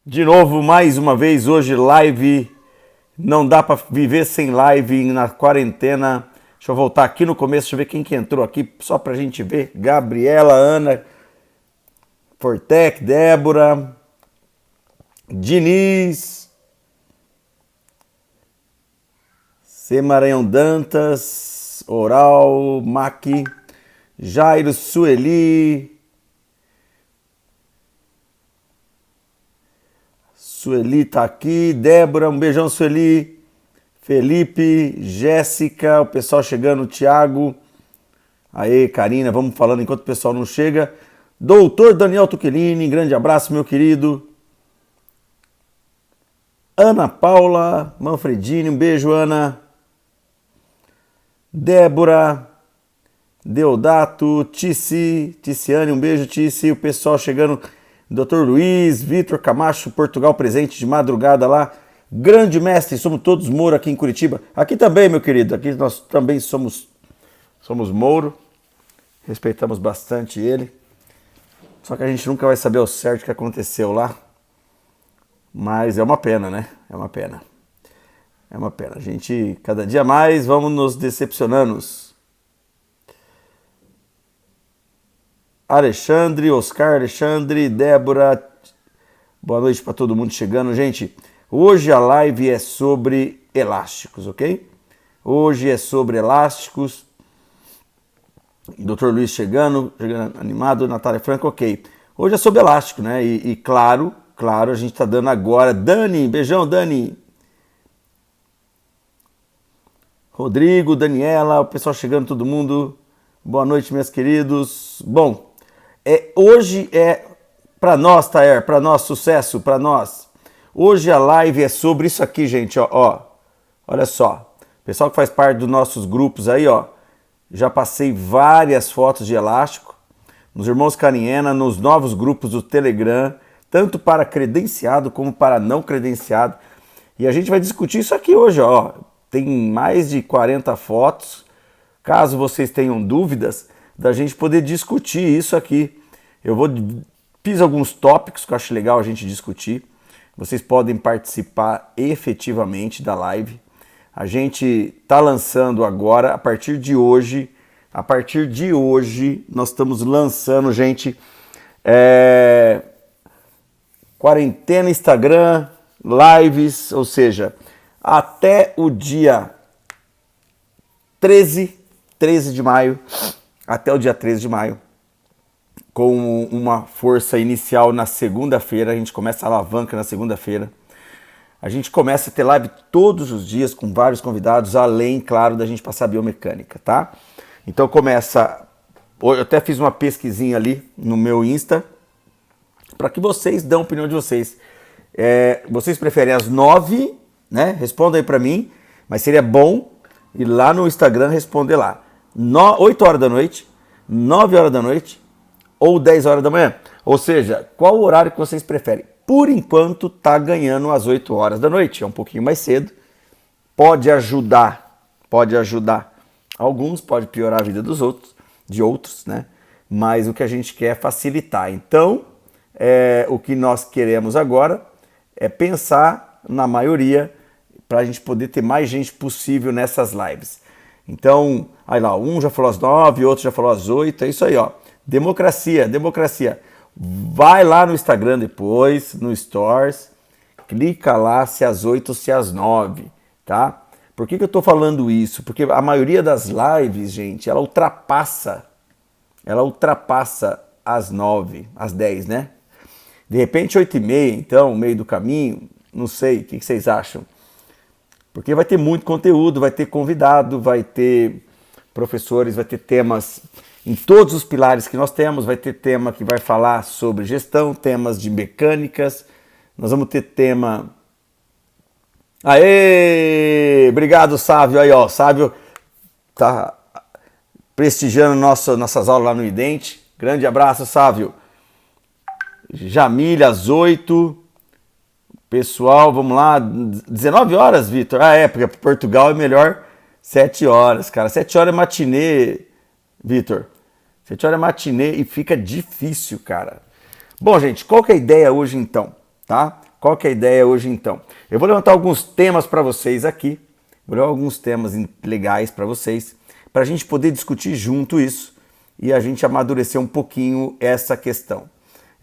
De novo, mais uma vez, hoje live. Não dá para viver sem live na quarentena. Deixa eu voltar aqui no começo, deixa eu ver quem que entrou aqui, só pra gente ver. Gabriela, Ana, Fortec, Débora, Diniz, C. Maranhão Dantas, Oral, Maqui, Jairo, Sueli, Sueli tá aqui, Débora, um beijão, Sueli, Felipe, Jéssica, o pessoal chegando, Thiago, aê, Karina, vamos falando enquanto o pessoal não chega. Doutor Daniel Tuchelini, grande abraço, meu querido. Ana Paula, Manfredini, um beijo, Ana. Débora, Deodato, Ticiane, um beijo, Tici, o pessoal chegando. Dr. Luiz, Vitor Camacho, Portugal presente de madrugada lá. Grande mestre, somos todos Mouro aqui em Curitiba. Aqui também, meu querido, aqui nós também somos Mouro. Respeitamos bastante ele. Só que a gente nunca vai saber ao certo o que aconteceu lá. Mas é uma pena, né? É uma pena. É uma pena. A gente, cada dia mais, vamos nos decepcionando. Alexandre, Oscar, Alexandre, Débora, boa noite para todo mundo chegando. Gente, hoje a live é sobre elásticos, ok? Hoje é sobre elásticos. Dr. Luiz chegando animado, Natália Franco, ok. Hoje é sobre elástico, né? E claro, a gente tá dando agora. Dani, beijão, Dani. Rodrigo, Daniela, o pessoal chegando, todo mundo. Boa noite, meus queridos. Bom, hoje é para nós, Taer, para nós, sucesso, para nós. Hoje a live é sobre isso aqui, gente, ó. Olha só. Pessoal que faz parte dos nossos grupos aí, ó. Já passei várias fotos de elástico nos Irmãos Caniena, nos novos grupos do Telegram, tanto para credenciado como para não credenciado. E a gente vai discutir isso aqui hoje, ó. Tem mais de 40 fotos. Caso vocês tenham dúvidas, da gente poder discutir isso aqui. Fiz alguns tópicos que eu acho legal a gente discutir. Vocês podem participar efetivamente da live. A gente está lançando agora, a partir de hoje, nós estamos lançando, gente, quarentena Instagram, lives, ou seja, até o dia 13 de maio, até o dia 13 de maio, com uma força inicial na segunda-feira, a gente começa a alavanca na segunda-feira. A gente começa a ter live todos os dias com vários convidados, além, claro, da gente passar biomecânica, tá? Então começa... Eu até fiz uma pesquisinha ali no meu Insta, para que vocês dêem a opinião de vocês. Vocês preferem às 9, né? Responda aí para mim, mas seria bom ir lá no Instagram responder lá. 8 horas da noite, 9 horas da noite ou 10 horas da manhã. Ou seja, qual o horário que vocês preferem? Por enquanto tá ganhando às 8 horas da noite, é um pouquinho mais cedo. Pode ajudar alguns, pode piorar a vida de outros, né? Mas o que a gente quer é facilitar. Então, o que nós queremos agora é pensar na maioria para a gente poder ter mais gente possível nessas lives. Então, aí lá, um já falou às 9, outro já falou às 8, é isso aí, ó. Democracia. Vai lá no Instagram depois, no Stories, clica lá se às 8 ou se às 9, tá? Por que eu tô falando isso? Porque a maioria das lives, gente, ela ultrapassa às 9, às 10, né? De repente 8h30, então, meio do caminho, não sei, o que vocês acham? Porque vai ter muito conteúdo, vai ter convidado, vai ter professores, vai ter temas em todos os pilares que nós temos, vai ter tema que vai falar sobre gestão, temas de mecânicas, nós vamos ter tema... Aê! Obrigado, Sávio, aí ó, Sávio tá prestigiando nossas aulas lá no Idente, grande abraço, Sávio. Jamília, às 8, pessoal, vamos lá, 19 horas, Vitor? Porque Portugal é melhor 7 horas, cara, 7 horas é matinê, Vitor. 7 horas é matinê e fica difícil, cara. Bom, gente, qual que é a ideia hoje então, tá? Qual que é a ideia hoje então? Eu vou levantar alguns temas para vocês aqui, vou levar alguns temas legais para vocês, para a gente poder discutir junto isso e a gente amadurecer um pouquinho essa questão.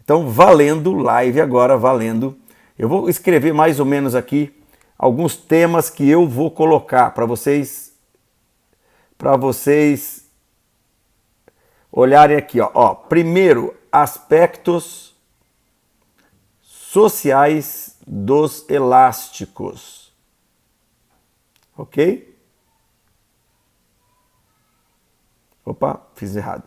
Então, valendo live agora, valendo. Eu vou escrever mais ou menos aqui alguns temas que eu vou colocar para vocês olharem aqui, ó. Primeiro, aspectos sociais dos elásticos. Ok? Opa, fiz errado.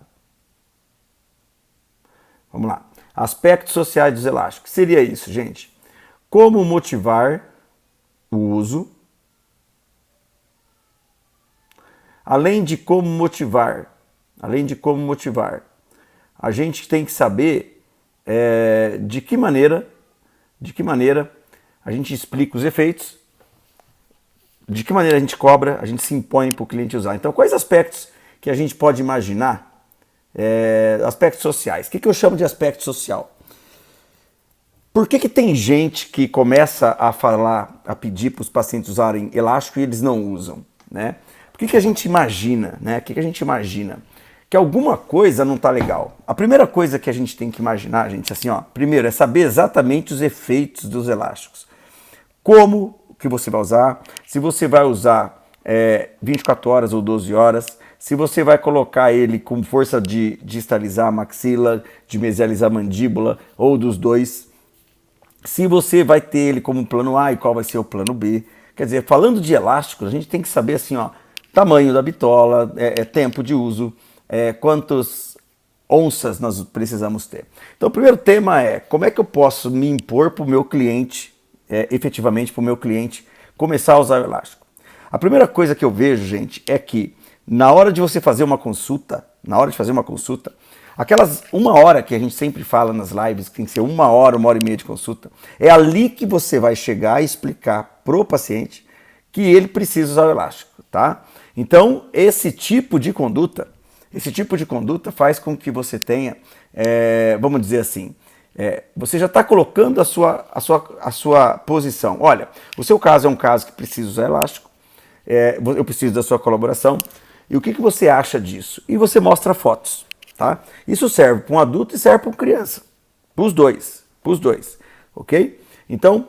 Vamos lá. Aspectos sociais dos elásticos. Seria isso, gente. Como motivar o uso. Além de como motivar, a gente tem que saber de que maneira a gente explica os efeitos, de que maneira a gente cobra, a gente se impõe para o cliente usar. Então, quais aspectos que a gente pode imaginar? Aspectos sociais. O que eu chamo de aspecto social? Por que tem gente que começa a pedir para os pacientes usarem elástico e eles não usam, né? Por que a gente imagina, né? Que a gente imagina? Que alguma coisa não está legal. A primeira coisa que a gente tem que imaginar, gente, assim, ó, primeiro é saber exatamente os efeitos dos elásticos. Como que você vai usar, se você vai usar 24 horas ou 12 horas, se você vai colocar ele com força de distalizar a maxila, de mesializar a mandíbula, ou dos dois, se você vai ter ele como plano A e qual vai ser o plano B. Quer dizer, falando de elásticos, a gente tem que saber assim, ó, tamanho da bitola, tempo de uso, quantas onças nós precisamos ter. Então o primeiro tema é como é que eu posso me impor para o meu cliente, efetivamente para o meu cliente começar a usar o elástico. A primeira coisa que eu vejo, gente, é que na hora de você fazer uma consulta, aquelas 1 hora que a gente sempre fala nas lives, que tem que ser 1 hora, 1 hora e meia de consulta, é ali que você vai chegar e explicar pro paciente que ele precisa usar o elástico, tá? Então, esse tipo de conduta faz com que você tenha, vamos dizer assim, você já está colocando a sua posição. Olha, o seu caso é um caso que precisa usar elástico, eu preciso da sua colaboração, e o que você acha disso? E você mostra fotos, tá? Isso serve para um adulto e serve para uma criança, para os dois, ok? Então,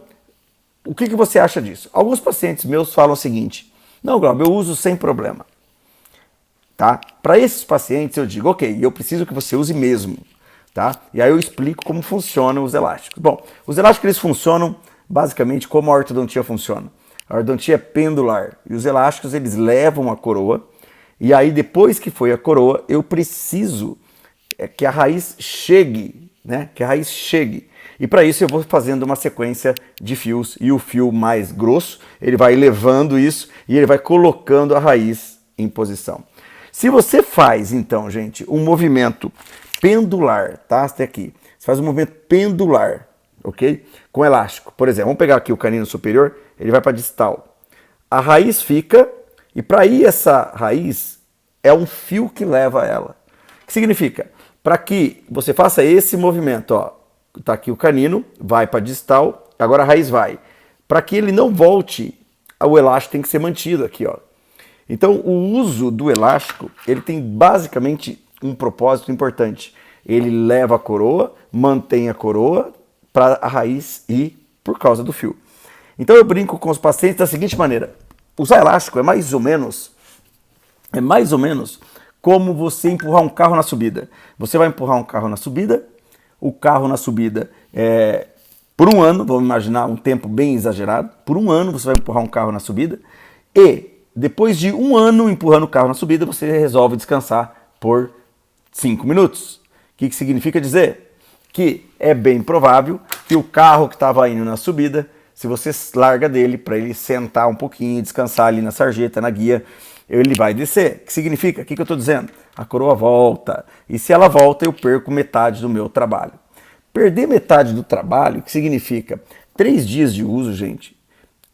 o que você acha disso? Alguns pacientes meus falam o seguinte: não, Glauber, eu uso sem problema. Tá? Para esses pacientes eu digo, ok, eu preciso que você use mesmo. Tá? E aí eu explico como funcionam os elásticos. Bom, os elásticos eles funcionam basicamente como a ortodontia funciona. A ortodontia é pendular e os elásticos eles levam a coroa e aí depois que foi a coroa eu preciso que a raiz chegue, né? Que a raiz chegue. E para isso eu vou fazendo uma sequência de fios e o fio mais grosso ele vai levando isso e ele vai colocando a raiz em posição. Se você faz, então, gente, um movimento pendular, tá? Até aqui. Você faz um movimento pendular, ok? Com elástico. Por exemplo, vamos pegar aqui o canino superior, ele vai para distal. A raiz fica, e para ir essa raiz, é um fio que leva ela. O que significa? Para que você faça esse movimento, ó, tá aqui o canino, vai para distal, agora a raiz vai. Para que ele não volte, o elástico tem que ser mantido aqui, ó. Então, o uso do elástico, ele tem basicamente um propósito importante. Ele leva a coroa, mantém a coroa para a raiz ir por causa do fio. Então, eu brinco com os pacientes da seguinte maneira. Usar elástico é mais ou menos como você empurrar um carro na subida. Você vai empurrar um carro na subida, o carro na subida por 1 ano, vamos imaginar um tempo bem exagerado, por 1 ano você vai empurrar um carro na subida e depois de 1 ano empurrando o carro na subida, você resolve descansar por 5 minutos. O que significa dizer? Que é bem provável que o carro que estava indo na subida, se você larga dele para ele sentar um pouquinho, descansar ali na sarjeta, na guia, ele vai descer. O que significa? O que eu estou dizendo? A coroa volta. E se ela volta, eu perco metade do meu trabalho. Perder metade do trabalho, o que significa? 3 dias de uso, gente,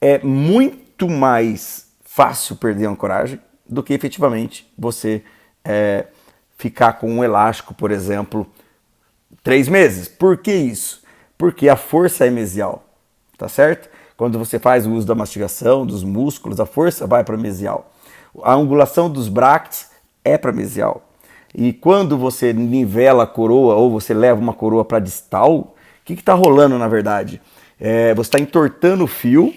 é muito mais fácil perder a ancoragem do que efetivamente você ficar com um elástico, por exemplo, 3 meses. Por que isso? Porque a força é mesial. tá certo? Quando você faz o uso da mastigação, dos músculos, a força vai para mesial. A angulação dos bractes é para mesial. E quando você nivela a coroa ou você leva uma coroa para distal, o que está rolando na verdade? Você está entortando o fio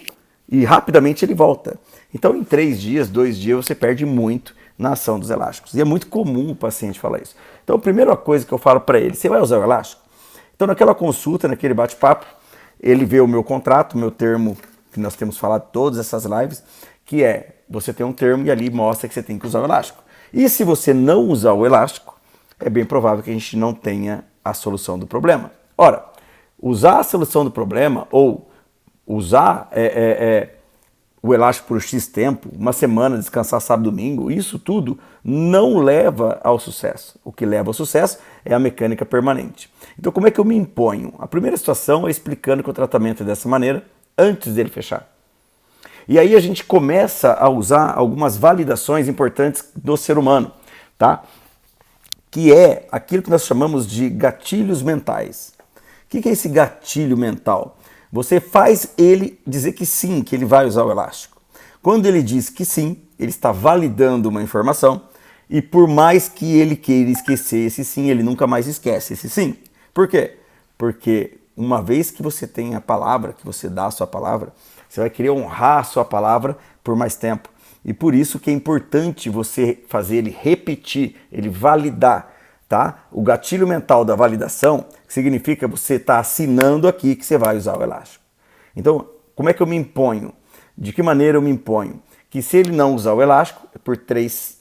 e rapidamente ele volta. Então em 3 dias, 2 dias, você perde muito na ação dos elásticos. E é muito comum o paciente falar isso. Então a primeira coisa que eu falo para ele, você vai usar o elástico? Então naquela consulta, naquele bate-papo, ele vê o meu contrato, o meu termo, que nós temos falado todas essas lives, que é, você tem um termo e ali mostra que você tem que usar o elástico. E se você não usar o elástico, é bem provável que a gente não tenha a solução do problema. Ora, usar a solução do problema ou usar o elástico por X tempo, uma semana, descansar sábado e domingo, isso tudo não leva ao sucesso. O que leva ao sucesso é a mecânica permanente. Então como é que eu me imponho? A primeira situação é explicando que o tratamento é dessa maneira antes dele fechar. E aí a gente começa a usar algumas validações importantes do ser humano, tá? Que é aquilo que nós chamamos de gatilhos mentais. O que é esse gatilho mental? Você faz ele dizer que sim, que ele vai usar o elástico. Quando ele diz que sim, ele está validando uma informação e por mais que ele queira esquecer esse sim, ele nunca mais esquece esse sim. Por quê? Porque uma vez que você tem a palavra, que você dá a sua palavra, você vai querer honrar a sua palavra por mais tempo. E por isso que é importante você fazer ele repetir, ele validar, tá? O gatilho mental da validação significa você estar assinando aqui que você vai usar o elástico. Então, como é que eu me imponho? De que maneira eu me imponho? Que se ele não usar o elástico, por 3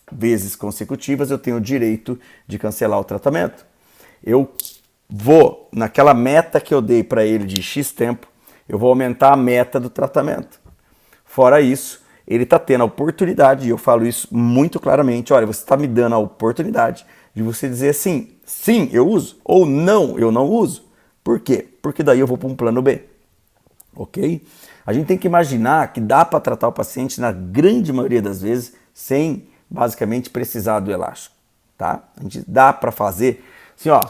vezes consecutivas, eu tenho o direito de cancelar o tratamento. Eu vou, naquela meta que eu dei para ele de X tempo, eu vou aumentar a meta do tratamento. Fora isso, ele está tendo a oportunidade, e eu falo isso muito claramente, olha, você está me dando a oportunidade de você dizer assim, sim, eu uso, ou não, eu não uso. Por quê? Porque daí eu vou para um plano B, ok? A gente tem que imaginar que dá para tratar o paciente, na grande maioria das vezes, sem basicamente precisar do elástico, tá? A gente dá para fazer, assim, ó,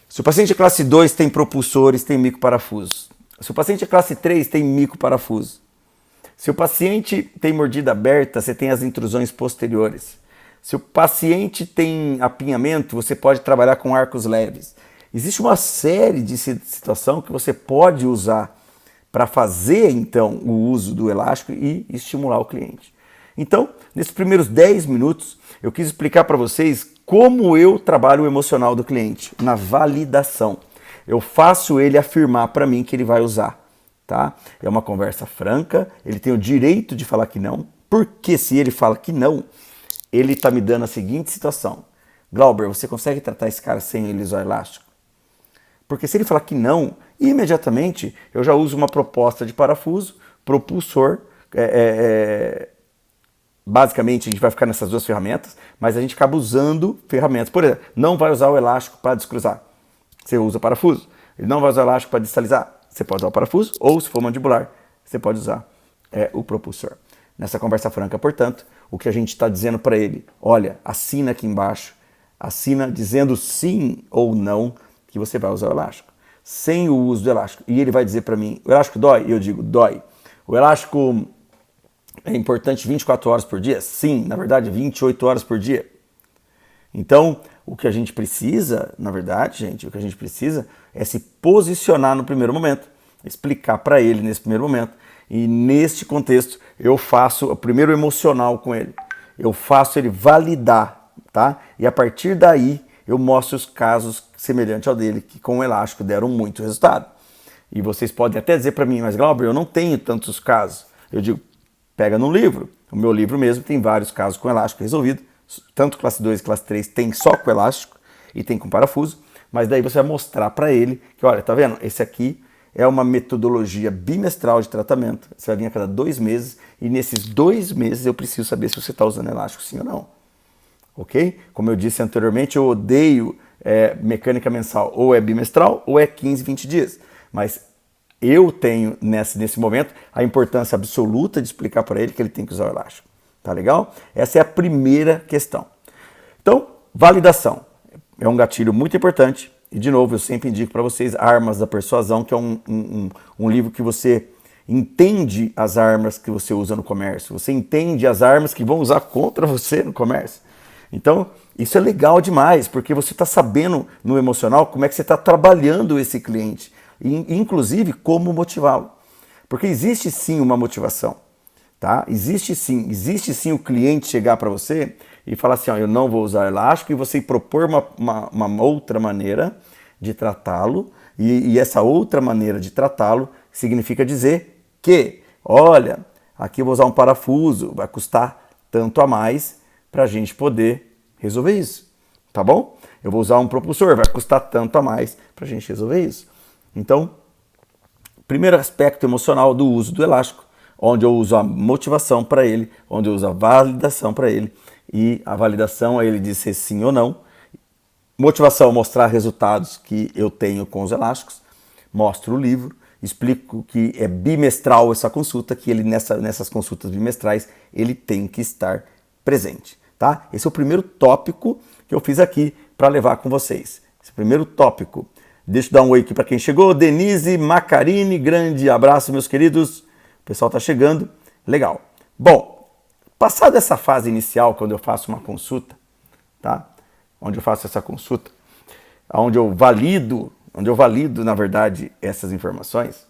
se o paciente é classe 2 tem propulsores, tem microparafusos. Se o paciente é classe 3 tem microparafuso. Se o paciente tem mordida aberta, você tem as intrusões posteriores. Se o paciente tem apinhamento, você pode trabalhar com arcos leves. Existe uma série de situação que você pode usar para fazer, então, o uso do elástico e estimular o cliente. Então, nesses primeiros 10 minutos, eu quis explicar para vocês como eu trabalho o emocional do cliente, na validação. Eu faço ele afirmar para mim que ele vai usar, tá? É uma conversa franca, ele tem o direito de falar que não, porque se ele fala que não, ele está me dando a seguinte situação. Glauber, você consegue tratar esse cara sem ele usar elástico? Porque se ele falar que não, imediatamente eu já uso uma proposta de parafuso, propulsor, basicamente a gente vai ficar nessas 2 ferramentas, mas a gente acaba usando ferramentas. Por exemplo, não vai usar o elástico para descruzar. Você usa parafuso. Ele não vai usar o elástico para distalizar. Você pode usar o parafuso, ou se for mandibular, você pode usar o propulsor. Nessa conversa franca, portanto, o que a gente está dizendo para ele, olha, assina aqui embaixo, assina dizendo sim ou não que você vai usar o elástico, sem o uso do elástico. E ele vai dizer para mim, o elástico dói? E eu digo, dói. O elástico é importante 24 horas por dia? Sim, na verdade 28 horas por dia. Então, o que a gente precisa, na verdade, gente, o que a gente precisa é se posicionar no primeiro momento, explicar para ele nesse primeiro momento. E neste contexto, eu faço o primeiro emocional com ele. Eu faço ele validar, tá? E a partir daí, eu mostro os casos semelhantes ao dele, que com o elástico deram muito resultado. E vocês podem até dizer para mim, mas Glauber, eu não tenho tantos casos. Eu digo, pega num livro. O meu livro mesmo tem vários casos com elástico resolvido. Tanto classe 2 e classe 3 tem só com elástico e tem com parafuso. Mas daí você vai mostrar para ele que, olha, tá vendo? Esse aqui é uma metodologia bimestral de tratamento. Você vai vir a cada 2 meses e nesses 2 meses eu preciso saber se você está usando elástico sim ou não. Ok? Como eu disse anteriormente, eu odeio mecânica mensal. Ou é bimestral ou é 15, 20 dias. Mas eu tenho nesse momento a importância absoluta de explicar para ele que ele tem que usar o elástico. Tá legal? Essa é a primeira questão. Então, validação. É um gatilho muito importante. E de novo, eu sempre indico para vocês Armas da Persuasão, que é um livro que você entende as armas que você usa no comércio. Você entende as armas que vão usar contra você no comércio. Então, isso é legal demais, porque você está sabendo no emocional como é que você está trabalhando esse cliente. E, inclusive, como motivá-lo. Porque existe sim uma motivação. Tá? Existe sim o cliente chegar para você e falar assim, ó, eu não vou usar elástico, e você propor uma outra maneira de tratá-lo, e essa outra maneira de tratá-lo significa dizer que, olha, aqui eu vou usar um parafuso, vai custar tanto a mais para a gente poder resolver isso, tá bom? Eu vou usar um propulsor, vai custar tanto a mais para a gente resolver isso. Então, primeiro aspecto emocional do uso do elástico, onde eu uso a motivação para ele, onde eu uso a validação para ele, e a validação é ele dizer sim ou não. Motivação, mostrar resultados que eu tenho com os elásticos. Mostro o livro, explico que é bimestral essa consulta, que ele nessas consultas bimestrais ele tem que estar presente. Tá? Esse é o primeiro tópico que eu fiz aqui para levar com vocês. Esse é o primeiro tópico. Deixa eu dar um oi aqui para quem chegou. Denise Macarini, grande abraço, meus queridos. O pessoal está chegando. Legal. Bom, passada essa fase inicial, quando eu faço uma consulta, tá? Onde eu faço essa consulta, onde eu valido, na verdade, essas informações,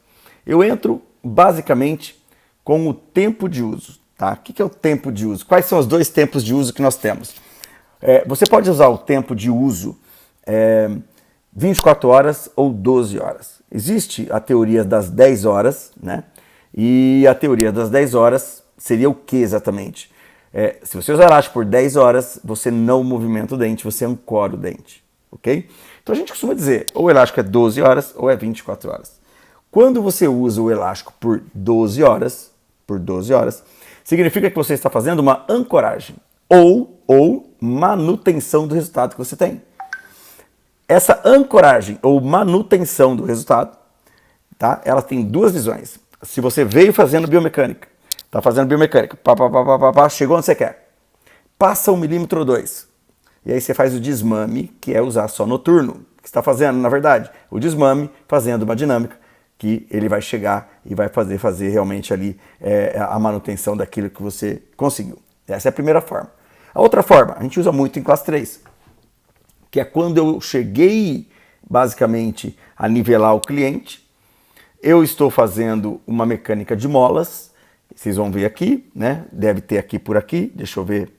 eu entro basicamente com o tempo de uso. Tá? O que é o tempo de uso? Quais são os dois tempos de uso que nós temos? Você pode usar o tempo de uso 24 horas ou 12 horas. Existe a teoria das 10 horas, né? E a teoria das 10 horas seria o que exatamente? Se você usar elástico por 10 horas, você não movimenta o dente, você ancora o dente, ok? Então a gente costuma dizer, ou o elástico é 12 horas ou é 24 horas. Quando você usa o elástico por 12 horas, significa que você está fazendo uma ancoragem ou manutenção do resultado que você tem. Essa ancoragem ou manutenção do resultado, tá? Ela tem duas visões. Se você veio fazendo biomecânica, está fazendo biomecânica, chegou onde você quer, passa 1 milímetro ou 2, e aí você faz o desmame, que é usar só noturno. O que você está fazendo, na verdade? O desmame fazendo uma dinâmica, que ele vai chegar e vai fazer realmente ali a manutenção daquilo que você conseguiu. Essa é a primeira forma. A outra forma, a gente usa muito em classe 3, que é quando eu cheguei basicamente a nivelar o cliente, eu estou fazendo uma mecânica de molas, vocês vão ver aqui, né? Deve ter aqui por aqui, deixa eu ver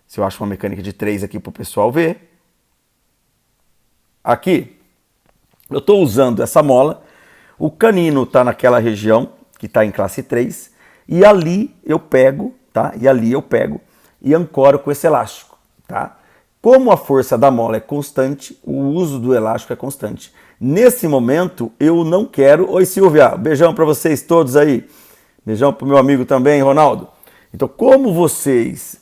se eu acho uma mecânica de 3 aqui para o pessoal ver. Aqui, eu estou usando essa mola, o canino está naquela região que está em classe 3, e ali eu pego, tá? E ancoro com esse elástico, tá? Como a força da mola é constante, o uso do elástico é constante. Nesse momento, eu não quero... Oi, Silvia, beijão para vocês todos aí. Beijão para o meu amigo também, Ronaldo. Então, como vocês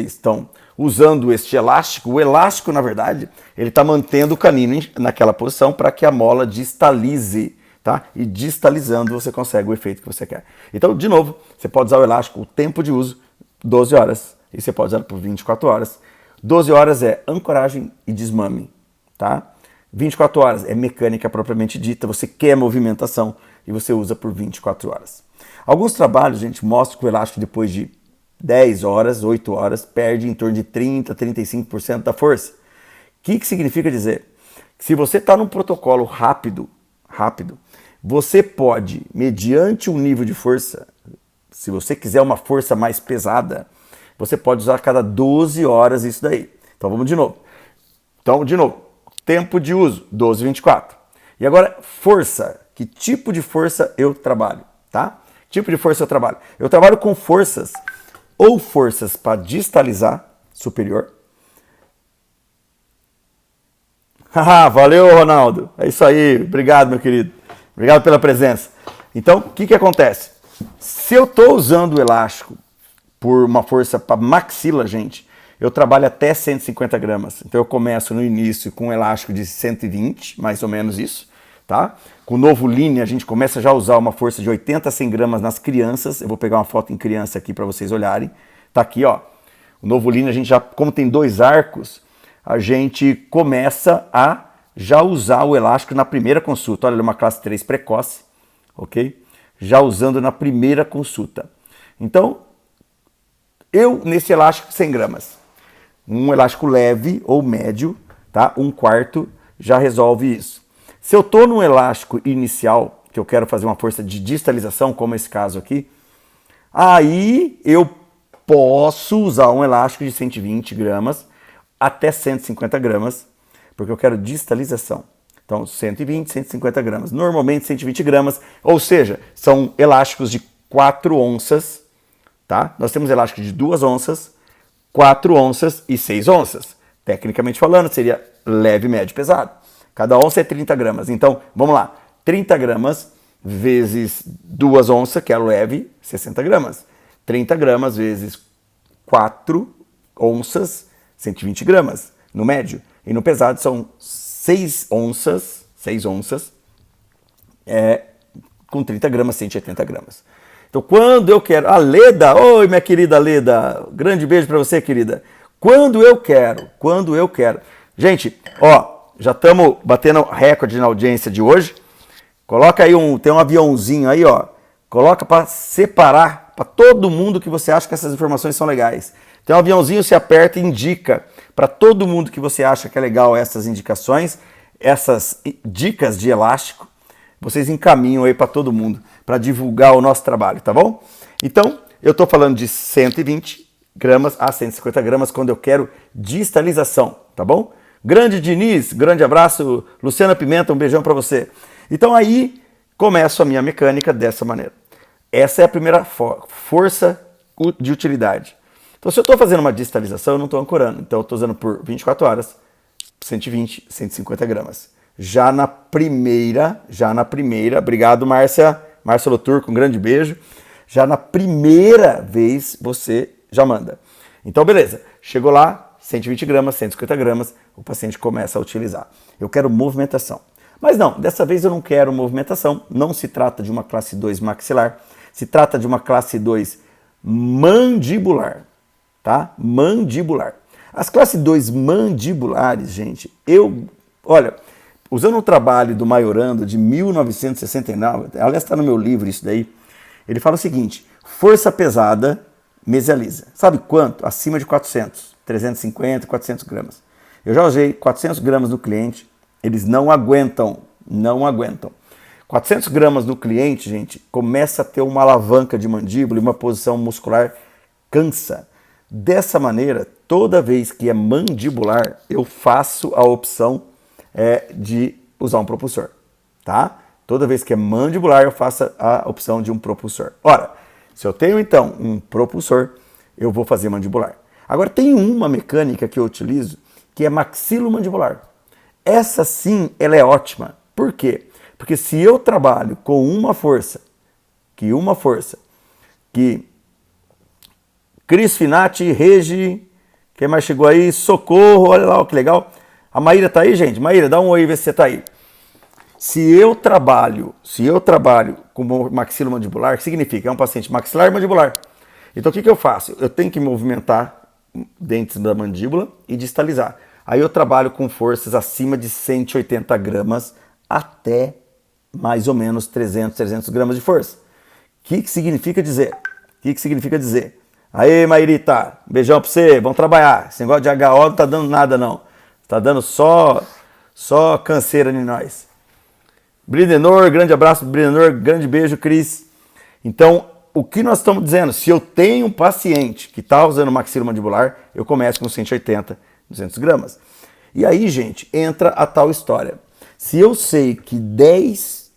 estão usando este elástico, o elástico, na verdade, ele está mantendo o canino naquela posição para que a mola distalize, tá? E distalizando você consegue o efeito que você quer. Então, de novo, você pode usar o elástico, o tempo de uso, 12 horas. E você pode usar por 24 horas. 12 horas é ancoragem e desmame, tá? 24 horas é mecânica propriamente dita, você quer movimentação e você usa por 24 horas. Alguns trabalhos, gente, mostram que o elástico depois de 10 horas, 8 horas, perde em torno de 30%, 35% da força. O que significa dizer? Que se você está num protocolo rápido, você pode, mediante um nível de força, se você quiser uma força mais pesada, você pode usar a cada 12 horas isso daí. Então vamos de novo. Tempo de uso, 12, 24. E agora, força. Que tipo de força eu trabalho, tá? Tipo de força eu trabalho. Eu trabalho com forças, ou forças para distalizar superior. Haha, valeu, Ronaldo. É isso aí. Obrigado, meu querido. Obrigado pela presença. Então, o que acontece? Se eu estou usando o elástico por uma força para maxila, gente, eu trabalho até 150 gramas. Então eu começo no início com um elástico de 120, mais ou menos isso, tá? Com o novo Line, a gente começa já a usar uma força de 80 a 100 gramas nas crianças. Eu vou pegar uma foto em criança aqui para vocês olharem. Tá aqui, ó. O novo Line, a gente já, como tem 2 arcos, a gente começa a já usar o elástico na primeira consulta. Olha, ele é uma classe 3 precoce, ok? Já usando na primeira consulta. Então, eu nesse elástico 100 gramas, um elástico leve ou médio, tá? 1/4 já resolve isso. Se eu estou num elástico inicial, que eu quero fazer uma força de distalização, como esse caso aqui, aí eu posso usar um elástico de 120 gramas até 150 gramas, porque eu quero distalização. Então, 120, 150 gramas. Normalmente 120 gramas, ou seja, são elásticos de 4 onças, tá? Nós temos elástico de 2 onças, 4 onças e 6 onças. Tecnicamente falando, seria leve, médio, pesado. Cada onça é 30 gramas. Então, vamos lá. 30 gramas vezes 2 onças, que é leve, 60 gramas. 30 gramas vezes 4 onças, 120 gramas, no médio. E no pesado são 6 onças, com 30 gramas, 180 gramas. Então, quando eu quero... A Leda, oi, minha querida Leda, grande beijo para você, querida. Quando eu quero. Gente, ó, já estamos batendo recorde na audiência de hoje. Coloca aí tem um aviãozinho aí, ó. Coloca para separar para todo mundo que você acha que essas informações são legais. Tem um aviãozinho, se aperta e indica para todo mundo que você acha que é legal essas indicações, essas dicas de elástico. Vocês encaminham aí para todo mundo, para divulgar o nosso trabalho, tá bom? Então, eu estou falando de 120 gramas a 150 gramas quando eu quero distalização, tá bom? Grande Diniz, grande abraço. Luciana Pimenta, um beijão para você. Então aí, começo a minha mecânica dessa maneira. Essa é a primeira força de utilidade. Então, se eu estou fazendo uma distalização, eu não estou ancorando. Então, eu estou usando por 24 horas, 120, 150 gramas. Já na primeira, obrigado, Márcia Loturco, um grande beijo. Já na primeira vez, você já manda. Então, beleza. Chegou lá, 120 gramas, 150 gramas, o paciente começa a utilizar. Eu quero movimentação. Mas não, dessa vez eu não quero movimentação. Não se trata de uma classe 2 maxilar. Se trata de uma classe 2 mandibular. Tá? Mandibular. As classes 2 mandibulares, gente, olha, usando o trabalho do Maiorando de 1969, aliás está no meu livro isso daí, ele fala o seguinte: força pesada mesializa. Sabe quanto? Acima de 400, 350, 400 gramas. Eu já usei 400 gramas no cliente, eles não aguentam. 400 gramas no cliente, gente, começa a ter uma alavanca de mandíbula e uma posição muscular cansa. Dessa maneira, toda vez que é mandibular, eu faço a opção de usar um propulsor, tá? Toda vez que é mandibular, eu faço a opção de um propulsor. Ora, se eu tenho então um propulsor, eu vou fazer mandibular. Agora, tem uma mecânica que eu utilizo que é maxilomandibular. Essa sim, ela é ótima. Por quê? Porque se eu trabalho com uma força que Cris Finati, Regi, quem mais chegou aí? Socorro, olha lá, que legal. A Maíra tá aí, gente? Maíra, dá um oi, vê se você tá aí. Se eu trabalho com maxilomandibular, o que significa? É um paciente maxilar mandibular. Então o que eu faço? Eu tenho que movimentar dentro da mandíbula e distalizar. Aí eu trabalho com forças acima de 180 gramas até mais ou menos 300 gramas de força. O que significa dizer? Aê, Mairita, beijão pra você, vamos trabalhar. Esse negócio de HO não tá dando nada, não. Tá dando só canseira em nós. Bridenor, grande abraço, Bridenor, grande beijo, Cris. Então, o que nós estamos dizendo? Se eu tenho um paciente que está usando maxilomandibular, eu começo com 180, 200 gramas. E aí, gente, entra a tal história. Se eu sei que 10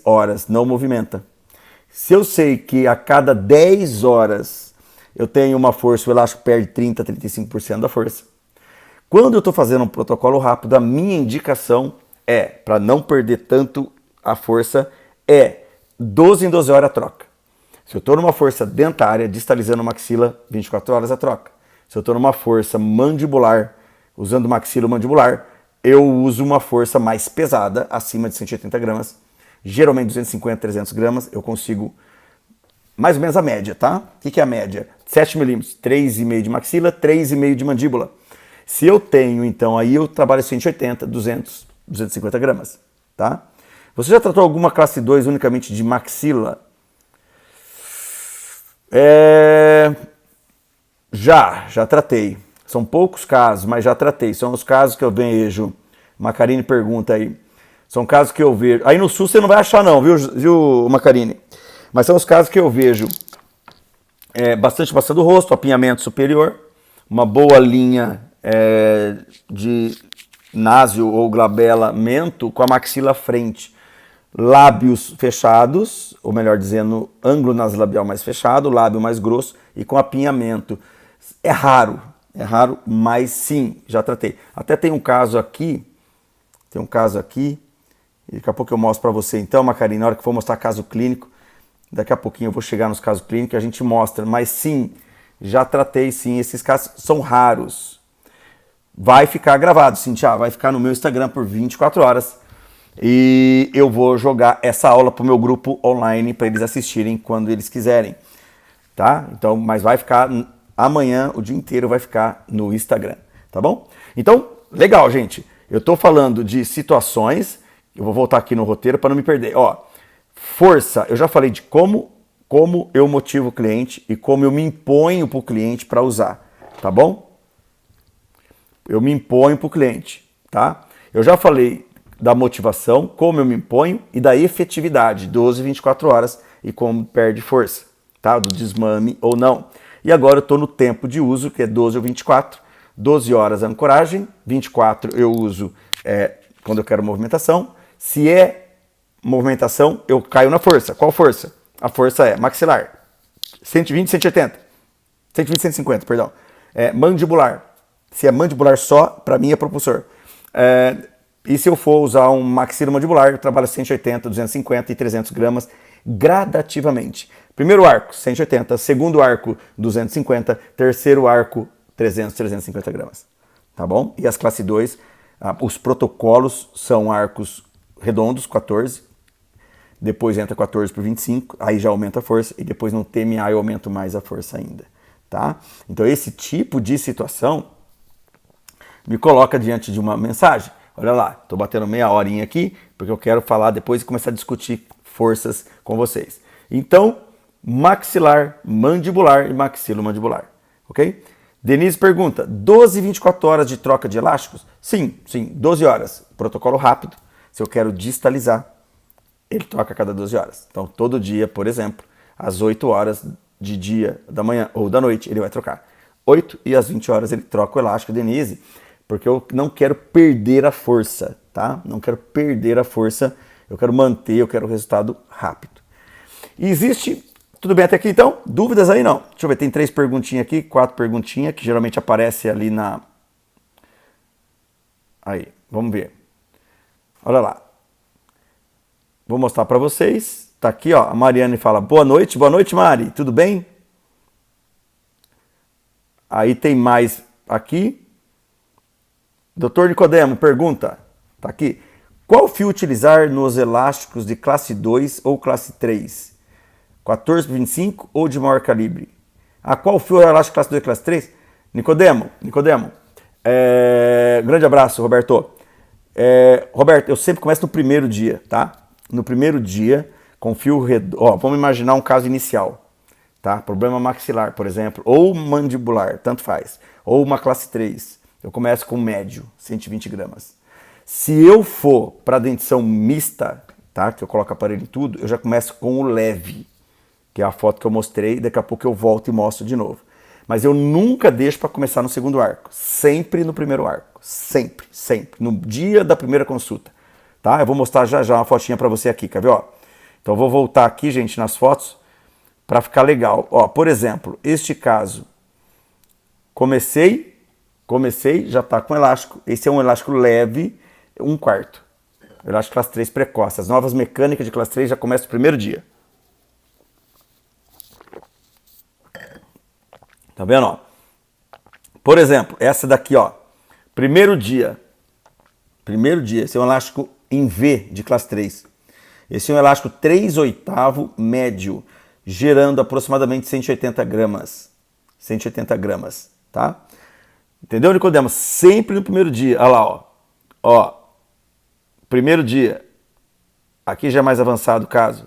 horas não movimenta, se eu sei que a cada 10 horas eu tenho uma força, o elástico perde 30%, 35% da força. Quando eu estou fazendo um protocolo rápido, a minha indicação para não perder tanto a força, 12 em 12 horas a troca. Se eu estou numa força dentária, distalizando maxila, 24 horas a troca. Se eu estou numa força mandibular, usando maxilomandibular, eu uso uma força mais pesada, acima de 180 gramas, geralmente 250, 300 gramas, eu consigo mais ou menos a média, tá? O que é a média? 7 milímetros, 3,5 de maxila, 3,5 de mandíbula. Se eu tenho, então, aí eu trabalho 180, 200, 250 gramas, tá? Você já tratou alguma classe 2 unicamente de maxila? Já tratei. São poucos casos, mas já tratei. São os casos que eu vejo. Macarine pergunta aí. São casos que eu vejo. Aí no sul você não vai achar não, viu Macarine? Mas são os casos que eu vejo bastante maçã do rosto, apinhamento superior, uma boa linha de násio ou glabela mento com a maxila frente. Lábios fechados, ou melhor dizendo, ângulo naslabial mais fechado, lábio mais grosso e com apinhamento. É raro, mas sim, já tratei. Até tem um caso aqui, e daqui a pouco eu mostro para você então, Macarina, na hora que for mostrar caso clínico, daqui a pouquinho eu vou chegar nos casos clínicos e a gente mostra, mas sim, já tratei sim, esses casos são raros. Vai ficar gravado, Cintia, vai ficar no meu Instagram por 24 horas e eu vou jogar essa aula pro meu grupo online para eles assistirem quando eles quiserem, tá? Então, mas vai ficar amanhã, o dia inteiro vai ficar no Instagram, tá bom? Então, legal, gente. Eu tô falando de situações, eu vou voltar aqui no roteiro para não me perder. Ó, força, eu já falei de como eu motivo o cliente e como eu me imponho pro cliente para usar, tá bom? Eu me imponho pro cliente, tá? Eu já falei da motivação, como eu me imponho e da efetividade, 12, 24 horas e como perde força, tá? Do desmame ou não. E agora eu estou no tempo de uso, que é 12 ou 24. 12 horas a ancoragem, 24 eu uso quando eu quero movimentação. Se é movimentação, eu caio na força. Qual força? A força é maxilar, 120, 180. 120, 150, perdão. Mandibular. Se é mandibular só, para mim é propulsor. E se eu for usar um maxilomandibular, eu trabalho 180, 250 e 300 gramas gradativamente. Primeiro arco, 180. Segundo arco, 250. Terceiro arco, 300, 350 gramas. Tá bom? E as classe 2, os protocolos são arcos redondos, 14. Depois entra 14 por 25, aí já aumenta a força. E depois no TMA eu aumento mais a força ainda. Tá? Então esse tipo de situação me coloca diante de uma mensagem. Olha lá, estou batendo meia horinha aqui, porque eu quero falar depois e começar a discutir forças com vocês. Então, maxilar, mandibular e maxilomandibular, ok? Denise pergunta, 12 e 24 horas de troca de elásticos? Sim, 12 horas. Protocolo rápido, se eu quero distalizar, ele troca a cada 12 horas. Então, todo dia, por exemplo, às 8 horas de dia da manhã ou da noite, ele vai trocar. 8 e às 20 horas ele troca o elástico, Denise, porque eu não quero perder a força, tá? Não quero perder a força, eu quero manter, eu quero o resultado rápido. E existe, tudo bem até aqui então? Dúvidas aí não? Deixa eu ver, tem 3 perguntinhas aqui, 4 perguntinhas, que geralmente aparece ali na... Aí, vamos ver. Olha lá. Vou mostrar para vocês. Tá aqui, ó, a Mariane fala, boa noite Mari, tudo bem? Aí tem mais aqui. Dr. Nicodemo pergunta, tá aqui, qual fio utilizar nos elásticos de classe 2 ou classe 3? 14 por 25 ou de maior calibre? Qual fio é o elástico classe 2 e classe 3? Nicodemo, grande abraço, Roberto. Roberto, eu sempre começo no primeiro dia, tá? No primeiro dia, com fio redondo, ó, vamos imaginar um caso inicial, tá? Problema maxilar, por exemplo, ou mandibular, tanto faz, ou uma classe 3. Eu começo com médio, 120 gramas. Se eu for para dentição mista, tá? Que eu coloco aparelho em tudo, eu já começo com o leve, que é a foto que eu mostrei, daqui a pouco eu volto e mostro de novo. Mas eu nunca deixo para começar no segundo arco, sempre no primeiro arco, sempre, no dia da primeira consulta, tá? Eu vou mostrar já uma fotinha para você aqui, quer ver, ó? Então eu vou voltar aqui, gente, nas fotos, para ficar legal. Ó, por exemplo, este caso, comecei, já está com elástico. Esse é um elástico leve, 1/4. Elástico classe 3 precoce. As novas mecânicas de classe 3 já começam no primeiro dia. Tá vendo, ó? Por exemplo, essa daqui, ó. Primeiro dia. Esse é um elástico em V de classe 3. Esse é um elástico 3/8 médio, gerando aproximadamente 180 gramas. 180 gramas, tá? Entendeu, Nicodemo? Sempre no primeiro dia. Olha lá, ó. Ó, primeiro dia. Aqui já é mais avançado o caso.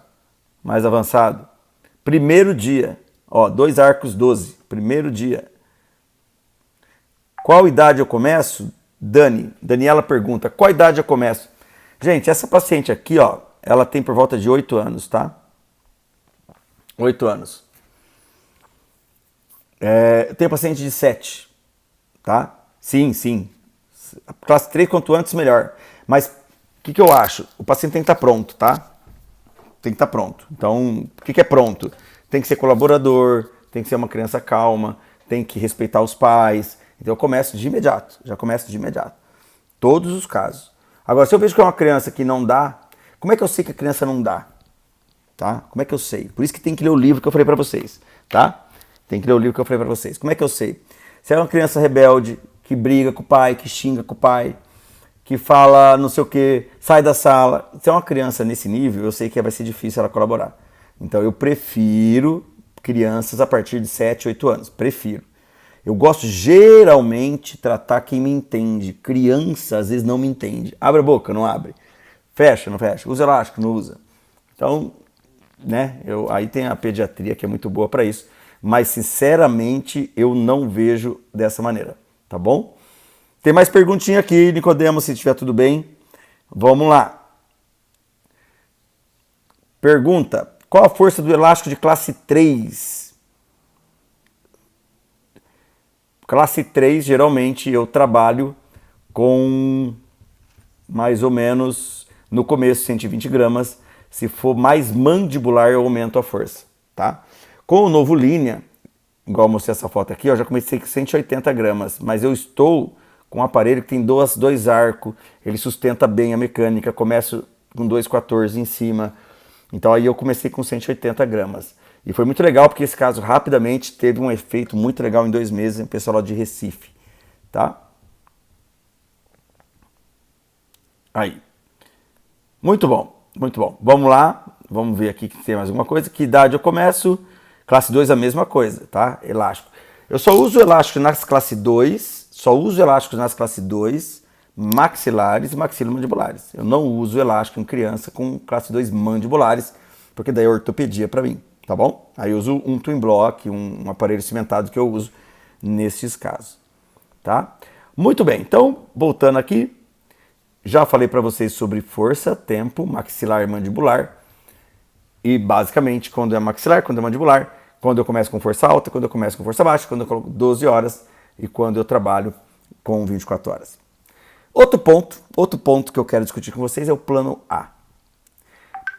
Mais avançado. Primeiro dia. Ó, 2 arcos 12. Primeiro dia. Qual idade eu começo? Daniela pergunta, qual idade eu começo? Gente, essa paciente aqui, ó, ela tem por volta de 8 anos, tá? 8 anos. Eu tenho paciente de 7, tá? Sim, sim. Classe 3, quanto antes, melhor. Mas o que eu acho? O paciente tem que estar pronto, tá? Tem que estar pronto. Então, o que é pronto? Tem que ser colaborador, tem que ser uma criança calma, tem que respeitar os pais. Então eu começo de imediato, já começo de imediato. Todos os casos. Agora, se eu vejo que é uma criança que não dá, como é que eu sei que a criança não dá? Tá? Como é que eu sei? Por isso que tem que ler o livro que eu falei pra vocês, tá? Tem que ler o livro que eu falei pra vocês. Como é que eu sei? Se é uma criança rebelde, que briga com o pai, que xinga com o pai, que fala não sei o que, sai da sala. Se é uma criança nesse nível, eu sei que vai ser difícil ela colaborar. Então eu prefiro crianças a partir de 7, 8 anos. Prefiro. Eu gosto geralmente tratar quem me entende. Criança às vezes não me entende. Abre a boca, não abre. Fecha, não fecha. Usa elástico, não usa. Então, né? Aí tem a pediatria que é muito boa para isso. Mas sinceramente eu não vejo dessa maneira. Tá bom? Tem mais perguntinha aqui, Nicodemo, se estiver tudo bem. Vamos lá. Pergunta: qual a força do elástico de classe 3? Classe 3, geralmente eu trabalho com mais ou menos, no começo, 120 gramas. Se for mais mandibular, eu aumento a força, tá? Com o novo linha, igual eu mostrei essa foto aqui, eu já comecei com 180 gramas, mas eu estou com um aparelho que tem dois arcos, ele sustenta bem a mecânica, começo com 2,14 em cima, então aí eu comecei com 180 gramas. E foi muito legal porque esse caso rapidamente teve um efeito muito legal em 2 meses, o pessoal lá de Recife, tá? Aí. Muito bom, muito bom. Vamos lá, vamos ver aqui que tem mais alguma coisa. Que idade eu começo? Classe 2 a mesma coisa, tá? Elástico. Eu só uso elástico nas classe 2, classe 2, maxilares e maxilomandibulares. Eu não uso elástico em criança com classe 2 mandibulares, porque daí é ortopedia para mim, tá bom? Aí eu uso um twin block, um aparelho cimentado que eu uso nesses casos, tá? Muito bem, então, voltando aqui, já falei para vocês sobre força, tempo, maxilar e mandibular. E basicamente, quando é maxilar, quando é mandibular, quando eu começo com força alta, quando eu começo com força baixa, quando eu coloco 12 horas e quando eu trabalho com 24 horas. Outro ponto que eu quero discutir com vocês é o plano A.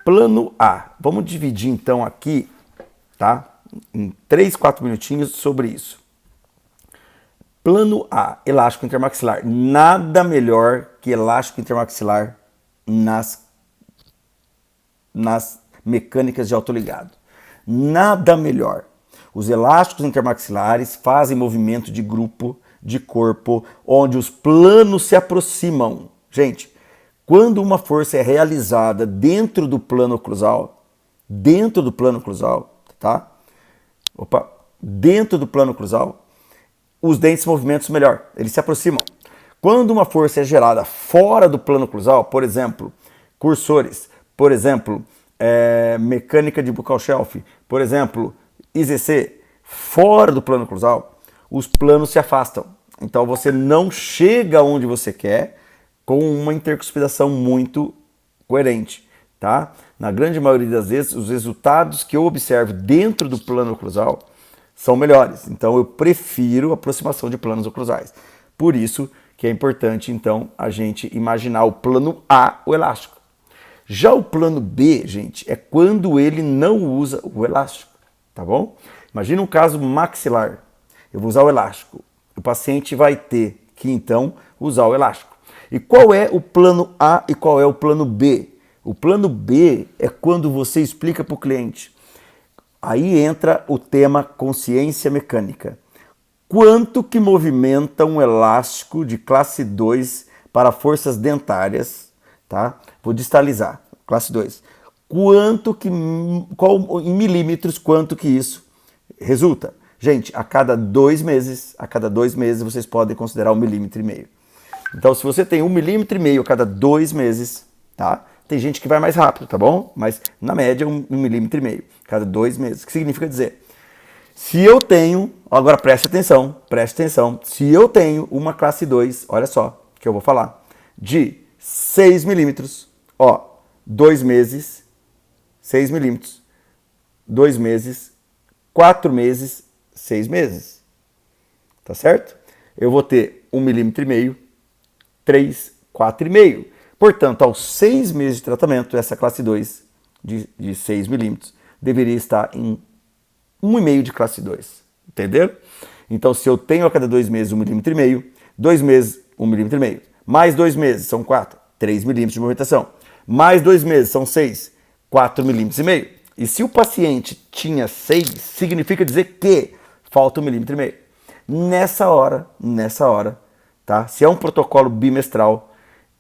Plano A. Vamos dividir então aqui, tá? Em 3, 4 minutinhos sobre isso. Plano A, elástico intermaxilar. Nada melhor que elástico intermaxilar nas mecânicas de autoligado. Nada melhor. Os elásticos intermaxilares fazem movimento de grupo, de corpo, onde os planos se aproximam. Gente, quando uma força é realizada dentro do plano oclusal, tá? Dentro do plano oclusal, os dentes se movimentam melhor, eles se aproximam. Quando uma força é gerada fora do plano oclusal, por exemplo, cursores, por exemplo, mecânica de buccal shelf, por exemplo, IZC, fora do plano oclusal, os planos se afastam. Então você não chega onde você quer com uma intercuspidação muito coerente, tá? Na grande maioria das vezes, os resultados que eu observo dentro do plano oclusal são melhores. Então eu prefiro aproximação de planos oclusais. Por isso que é importante, então, a gente imaginar o plano A, o elástico. Já o plano B, gente, é quando ele não usa o elástico, tá bom? Imagina um caso maxilar. Eu vou usar o elástico. O paciente vai ter que, então, usar o elástico. E qual é o plano A e qual é o plano B? O plano B é quando você explica para o cliente. Aí entra o tema consciência mecânica. Quanto que movimenta um elástico de classe 2 para forças dentárias, tá? Vou distalizar, classe 2. Em milímetros, quanto que isso resulta? Gente, a cada 2 meses, vocês podem considerar 1,5 milímetro. Então, se você tem 1,5 milímetro a cada 2 meses, tá? Tem gente que vai mais rápido, tá bom? Mas, na média, 1,5 milímetro a cada 2 meses. O que significa dizer? Se eu tenho, agora preste atenção, se eu tenho uma classe 2, olha só o que eu vou falar, de 6 milímetros, 2 meses, 6 milímetros, 2 meses, 4 meses, 6 meses, tá certo? Eu vou ter 1,5 milímetro, 3, 4,5. Portanto, aos 6 meses de tratamento, essa classe 2 de 6 milímetros deveria estar em 1,5 de classe 2, entenderam? Então, se eu tenho a cada 2 meses 1,5 milímetro, 2 meses 1,5 milímetro, mais 2 meses são 4, 3 milímetros de movimentação, mais 2 meses são 6, 4,5 milímetros. E se o paciente tinha 6, significa dizer que falta 1,5 milímetro. Nessa hora, tá? Se é um protocolo bimestral,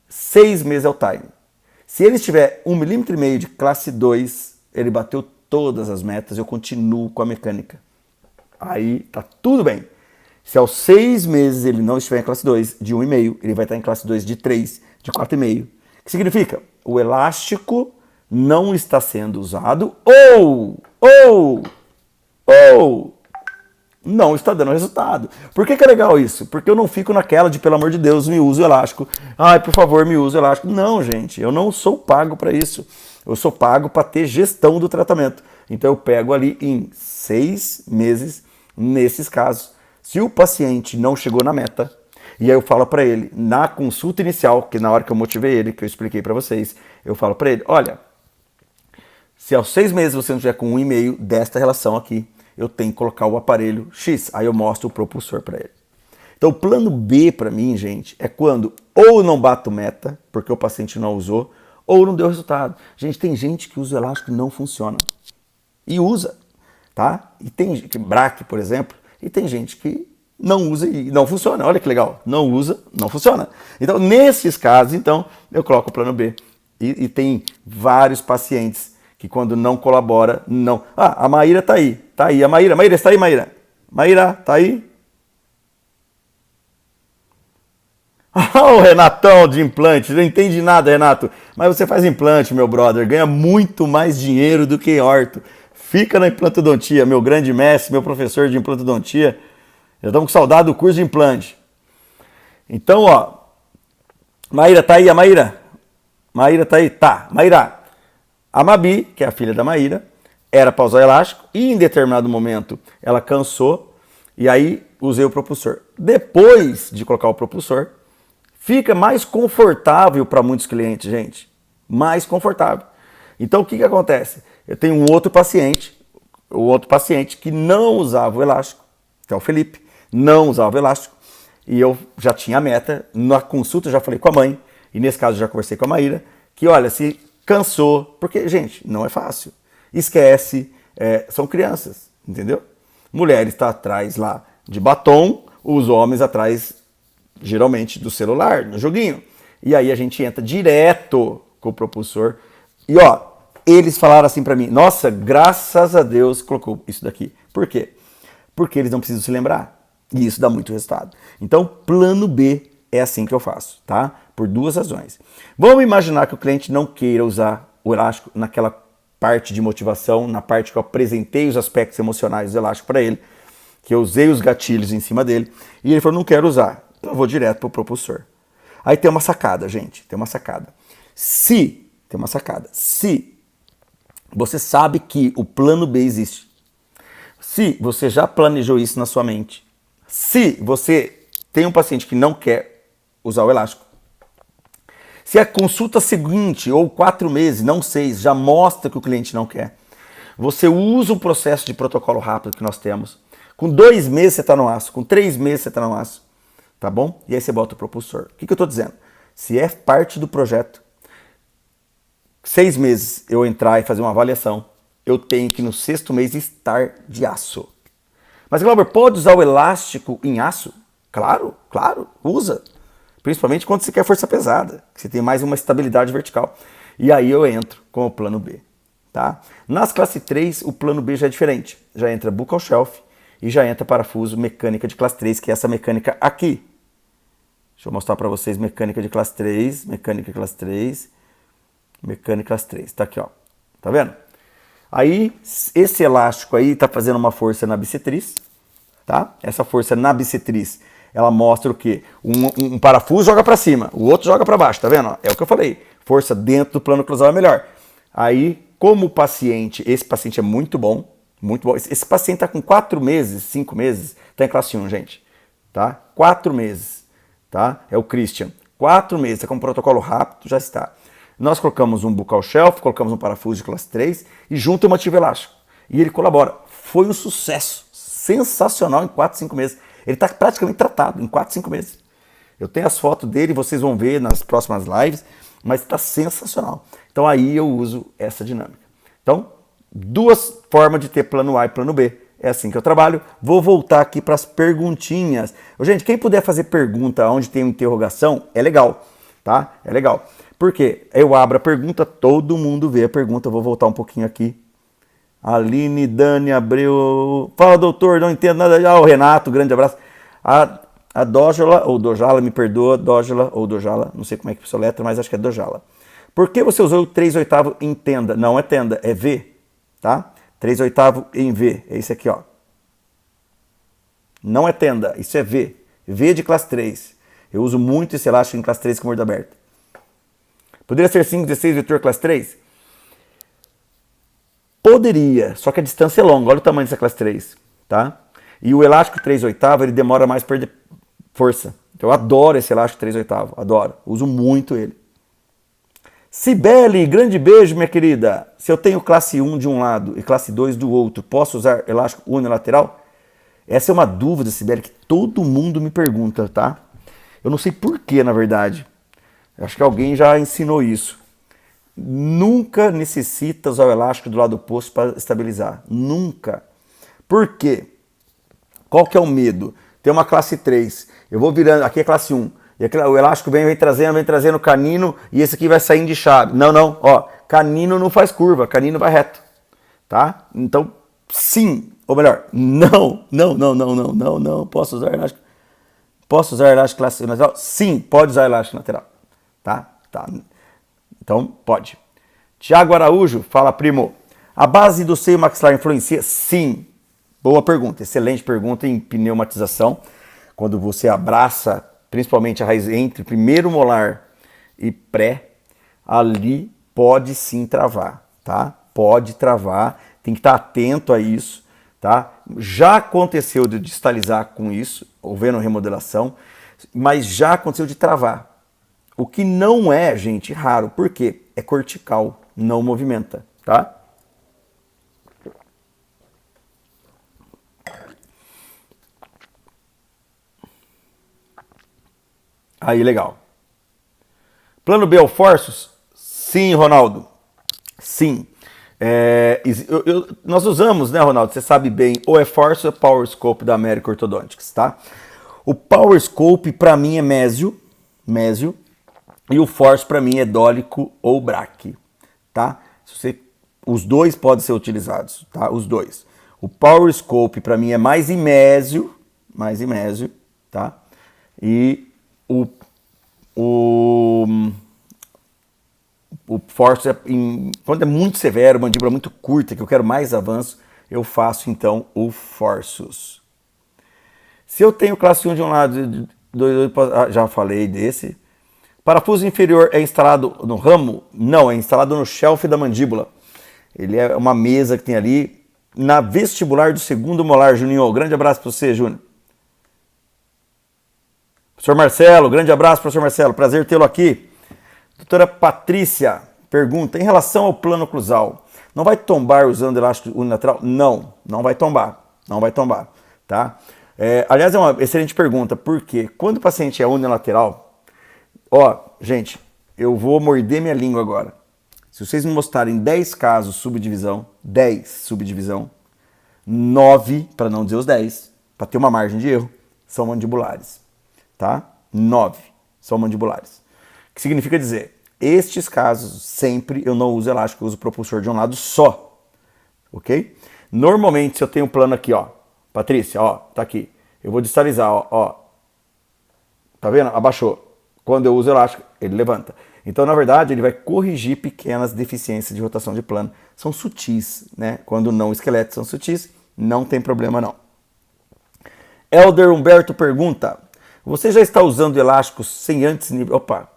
6 meses é o time. Se ele tiver 1,5 milímetro de classe 2, ele bateu todas as metas, eu continuo com a mecânica. Aí tá tudo bem. Se aos 6 meses ele não estiver em classe 2 de 1,5, ele vai estar em classe 2 de 3, de 4,5. O que significa? O elástico não está sendo usado ou não está dando resultado. Por que é legal isso? Porque eu não fico naquela de, pelo amor de Deus, me use o elástico. Ai, por favor, me use o elástico. Não, gente, eu não sou pago para isso. Eu sou pago para ter gestão do tratamento. Então eu pego ali em 6 meses, nesses casos. Se o paciente não chegou na meta, e aí eu falo para ele, na consulta inicial, que na hora que eu motivei ele, que eu expliquei para vocês, eu falo para ele, olha, se aos 6 meses você não tiver com 1,5 desta relação aqui, eu tenho que colocar o aparelho X. Aí eu mostro o propulsor para ele. Então o plano B para mim, gente, é quando ou não bato meta, porque o paciente não usou, ou não deu resultado. Gente, tem gente que usa o elástico e não funciona. E usa, tá? E tem braque, por exemplo, e tem gente que não usa e não funciona. Olha que legal. Não usa, não funciona. Então, nesses casos, então, eu coloco o plano B. E tem vários pacientes que quando não colabora, não... Ah, a Maíra tá aí. Tá aí. A Maíra, está aí, Maíra? Maíra, tá aí? O Renatão de implante, não entendi nada, Renato. Mas você faz implante, meu brother, ganha muito mais dinheiro do que orto. Fica na implantodontia, meu grande mestre, meu professor de implantodontia. Já estamos com saudade do curso de implante. Então, Maíra, tá aí, a Maíra? Maíra tá aí? Tá. Maíra, a Mabi, que é a filha da Maíra, era para usar elástico e em determinado momento ela cansou e aí usei o propulsor. Depois de colocar o propulsor, fica mais confortável para muitos clientes, gente. Mais confortável. Então, o que acontece? Eu tenho um outro paciente que não usava o elástico, que é o Felipe, não usava o elástico, e eu já tinha a meta, na consulta eu já falei com a mãe, e nesse caso eu já conversei com a Maíra, que olha, se cansou, porque, gente, não é fácil. Esquece, são crianças, entendeu? Mulheres estão atrás lá de batom, os homens atrás, geralmente, do celular, no joguinho. E aí a gente entra direto com o propulsor. E eles falaram assim pra mim, nossa, graças a Deus colocou isso daqui. Por quê? Porque eles não precisam se lembrar. E isso dá muito resultado. Então, plano B é assim que eu faço, tá? Por 2 razões. Vamos imaginar que o cliente não queira usar o elástico naquela parte de motivação, na parte que eu apresentei os aspectos emocionais do elástico para ele, que eu usei os gatilhos em cima dele, e ele falou, não quero usar. Então eu vou direto pro propulsor. Aí tem uma sacada, gente, tem uma sacada. Se você sabe que o plano B existe, se você já planejou isso na sua mente, se você tem um paciente que não quer usar o elástico, se a consulta seguinte, ou 4 meses, não 6, já mostra que o cliente não quer, você usa o processo de protocolo rápido que nós temos, com 2 meses você está no aço, com 3 meses você está no aço, tá bom? E aí você bota o propulsor. O que eu estou dizendo? Se é parte do projeto, 6 meses eu entrar e fazer uma avaliação, eu tenho que no 6º mês estar de aço. Mas, Glauber, pode usar o elástico em aço? Claro, usa. Principalmente quando você quer força pesada, que você tem mais uma estabilidade vertical. E aí eu entro com o plano B. Tá? Nas classe 3, o plano B já é diferente. Já entra buccal shelf e já entra parafuso mecânica de classe 3, que é essa mecânica aqui. Deixa eu mostrar para vocês mecânica de classe 3, mecânica de classe 3, mecânica de classe 3. Tá aqui, ó. Tá vendo? Aí, esse elástico aí tá fazendo uma força na bissetriz, tá? Essa força na bissetriz, ela mostra o quê? Um parafuso joga para cima, o outro joga para baixo, tá vendo? É o que eu falei. Força dentro do plano cruzado é melhor. Aí, como o paciente, esse paciente é muito bom, muito bom. Esse paciente tá com 4 meses, 5 meses, tá em classe 1, gente, tá? 4 meses, tá? É o Christian. 4 meses, tá com um protocolo rápido, já está. Nós colocamos um buccal shelf, colocamos um parafuso de classe 3 e junto um motivo elástico. E ele colabora. Foi um sucesso sensacional em 4, 5 meses. Ele está praticamente tratado em 4, 5 meses. Eu tenho as fotos dele, vocês vão ver nas próximas lives, mas está sensacional. Então aí eu uso essa dinâmica. Então, 2 formas de ter plano A e plano B. É assim que eu trabalho. Vou voltar aqui para as perguntinhas. Gente, quem puder fazer pergunta onde tem uma interrogação, é legal, tá? É legal. Por quê? Eu abro a pergunta, todo mundo vê a pergunta. Eu vou voltar um pouquinho aqui. Aline, Dani, Abreu. Fala, doutor, não entendo nada. O Renato, grande abraço. A Dojala, ou Dojala, me perdoa, Dojala ou Dojala, não sei como é que é a sua letra, mas acho que é Dojala. Por que você usou o 3/8 em tenda? Não é tenda, é V, tá? 3/8 em V, é esse aqui, ó. Não é tenda, isso é V. V de classe 3. Eu uso muito esse elástico em classe 3 com morda aberta. Poderia ser 5/16 vetor classe 3? Poderia, só que a distância é longa. Olha o tamanho dessa classe 3, tá? E o elástico 3/8 ele demora mais para perder força. Eu adoro esse elástico 3/8, adoro. Uso muito ele. Cibele, grande beijo, minha querida. Se eu tenho classe 1 de um lado e classe 2 do outro, posso usar elástico unilateral? Essa é uma dúvida, Cibele, que todo mundo me pergunta, tá? Eu não sei porquê, na verdade. Acho que alguém já ensinou isso. Nunca necessita usar o elástico do lado oposto para estabilizar. Nunca. Por quê? Qual que é o medo? Tem uma classe 3. Eu vou virando, aqui é classe 1. E aqui, o elástico vem trazendo canino e esse aqui vai saindo de chave. Não, não. Ó, canino não faz curva, canino vai reto. Tá? Então, sim. Ou melhor, não. Posso usar elástico? Posso usar elástico classe lateral? Sim, pode usar elástico lateral. Tá? Então, pode. Tiago Araújo, fala, primo. A base do seio maxilar influencia? Sim. Boa pergunta, excelente pergunta em pneumatização. Quando você abraça, principalmente a raiz entre primeiro molar e pré, ali pode sim travar, tá? Pode travar, tem que estar atento a isso, tá? Já aconteceu de distalizar com isso, houvendo remodelação, mas já aconteceu de travar. O que não é, gente, raro. Por quê? É cortical, não movimenta, tá? Aí, legal. Plano B, Forços? Sim, Ronaldo. Sim. Nós usamos, né, Ronaldo? Você sabe bem, ou é Force ou é Power Scope da American Orthodontics, tá? O Power Scope, para mim, é mésio. E o Force para mim é dólico ou braque, tá? Os dois podem ser utilizados, tá? Os dois. O Power Scope para mim é mais imésio, tá? E o Force, quando é muito severo, mandíbula muito curta, que eu quero mais avanço, eu faço então o Forsus. Se eu tenho classe 1 de um lado, já falei desse. Parafuso inferior é instalado no ramo? Não, é instalado no shelf da mandíbula. Ele é uma mesa que tem ali na vestibular do segundo molar, Juninho. Grande abraço para você, Júnior. Professor Marcelo, grande abraço, professor Marcelo. Prazer tê-lo aqui. Doutora Patrícia pergunta, em relação ao plano oclusal, não vai tombar usando elástico unilateral? Não, não vai tombar. Não vai tombar, tá? Aliás, é uma excelente pergunta, porque quando o paciente é unilateral, ó, gente, eu vou morder minha língua agora. Se vocês me mostrarem 10 casos subdivisão, 9, para não dizer os 10, para ter uma margem de erro, são mandibulares, tá? 9 são mandibulares. O que significa dizer, estes casos, sempre eu não uso elástico, eu uso propulsor de um lado só, ok? Normalmente, se eu tenho um plano aqui, ó, Patrícia, ó, tá aqui. Eu vou distalizar, ó. Tá vendo? Abaixou. Quando eu uso o elástico, ele levanta. Então, na verdade, ele vai corrigir pequenas deficiências de rotação de plano. São sutis, né? Quando não esqueletos são sutis, não tem problema não. Elder Humberto pergunta: você já está usando elásticos sem antes nivelar? Opa,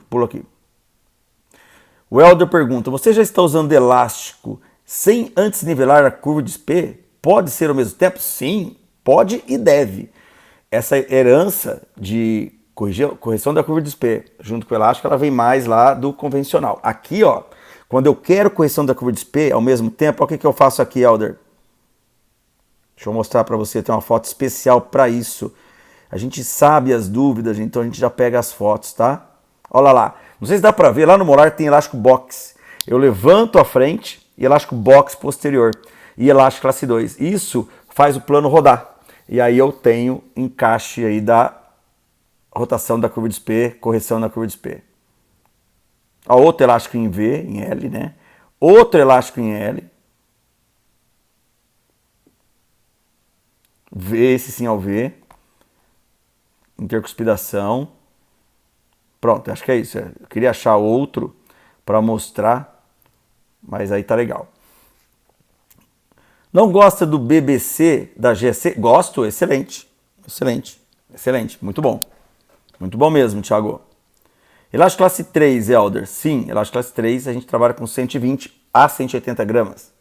pula aqui. O Elder pergunta: você já está usando elástico sem antes nivelar a curva de SP? Pode ser ao mesmo tempo? Sim, pode e deve. Essa herança de correção da curva de SP junto com o elástico, ela vem mais lá do convencional. Aqui, ó, quando eu quero correção da curva de SP ao mesmo tempo, olha o que eu faço aqui, Elder. Deixa eu mostrar para você, tem uma foto especial para isso. A gente sabe as dúvidas, então a gente já pega as fotos, tá? Olha lá. Não sei se dá para ver, lá no molar tem elástico box. Eu levanto a frente e elástico box posterior. E elástico classe 2. Isso faz o plano rodar. E aí eu tenho encaixe aí da rotação da curva de SP, correção da curva de SP. Ó, outro elástico em V, em L, né? Outro elástico em L. V, esse sim é o V. Intercuspidação. Pronto, acho que é isso. Eu queria achar outro para mostrar, mas aí tá legal. Não gosta do BBC da GC? Gosto, excelente. Excelente, excelente, muito bom. Muito bom mesmo, Thiago. Elástico classe 3, Elder. Sim, elástico classe 3, a gente trabalha com 120 a 180 gramas.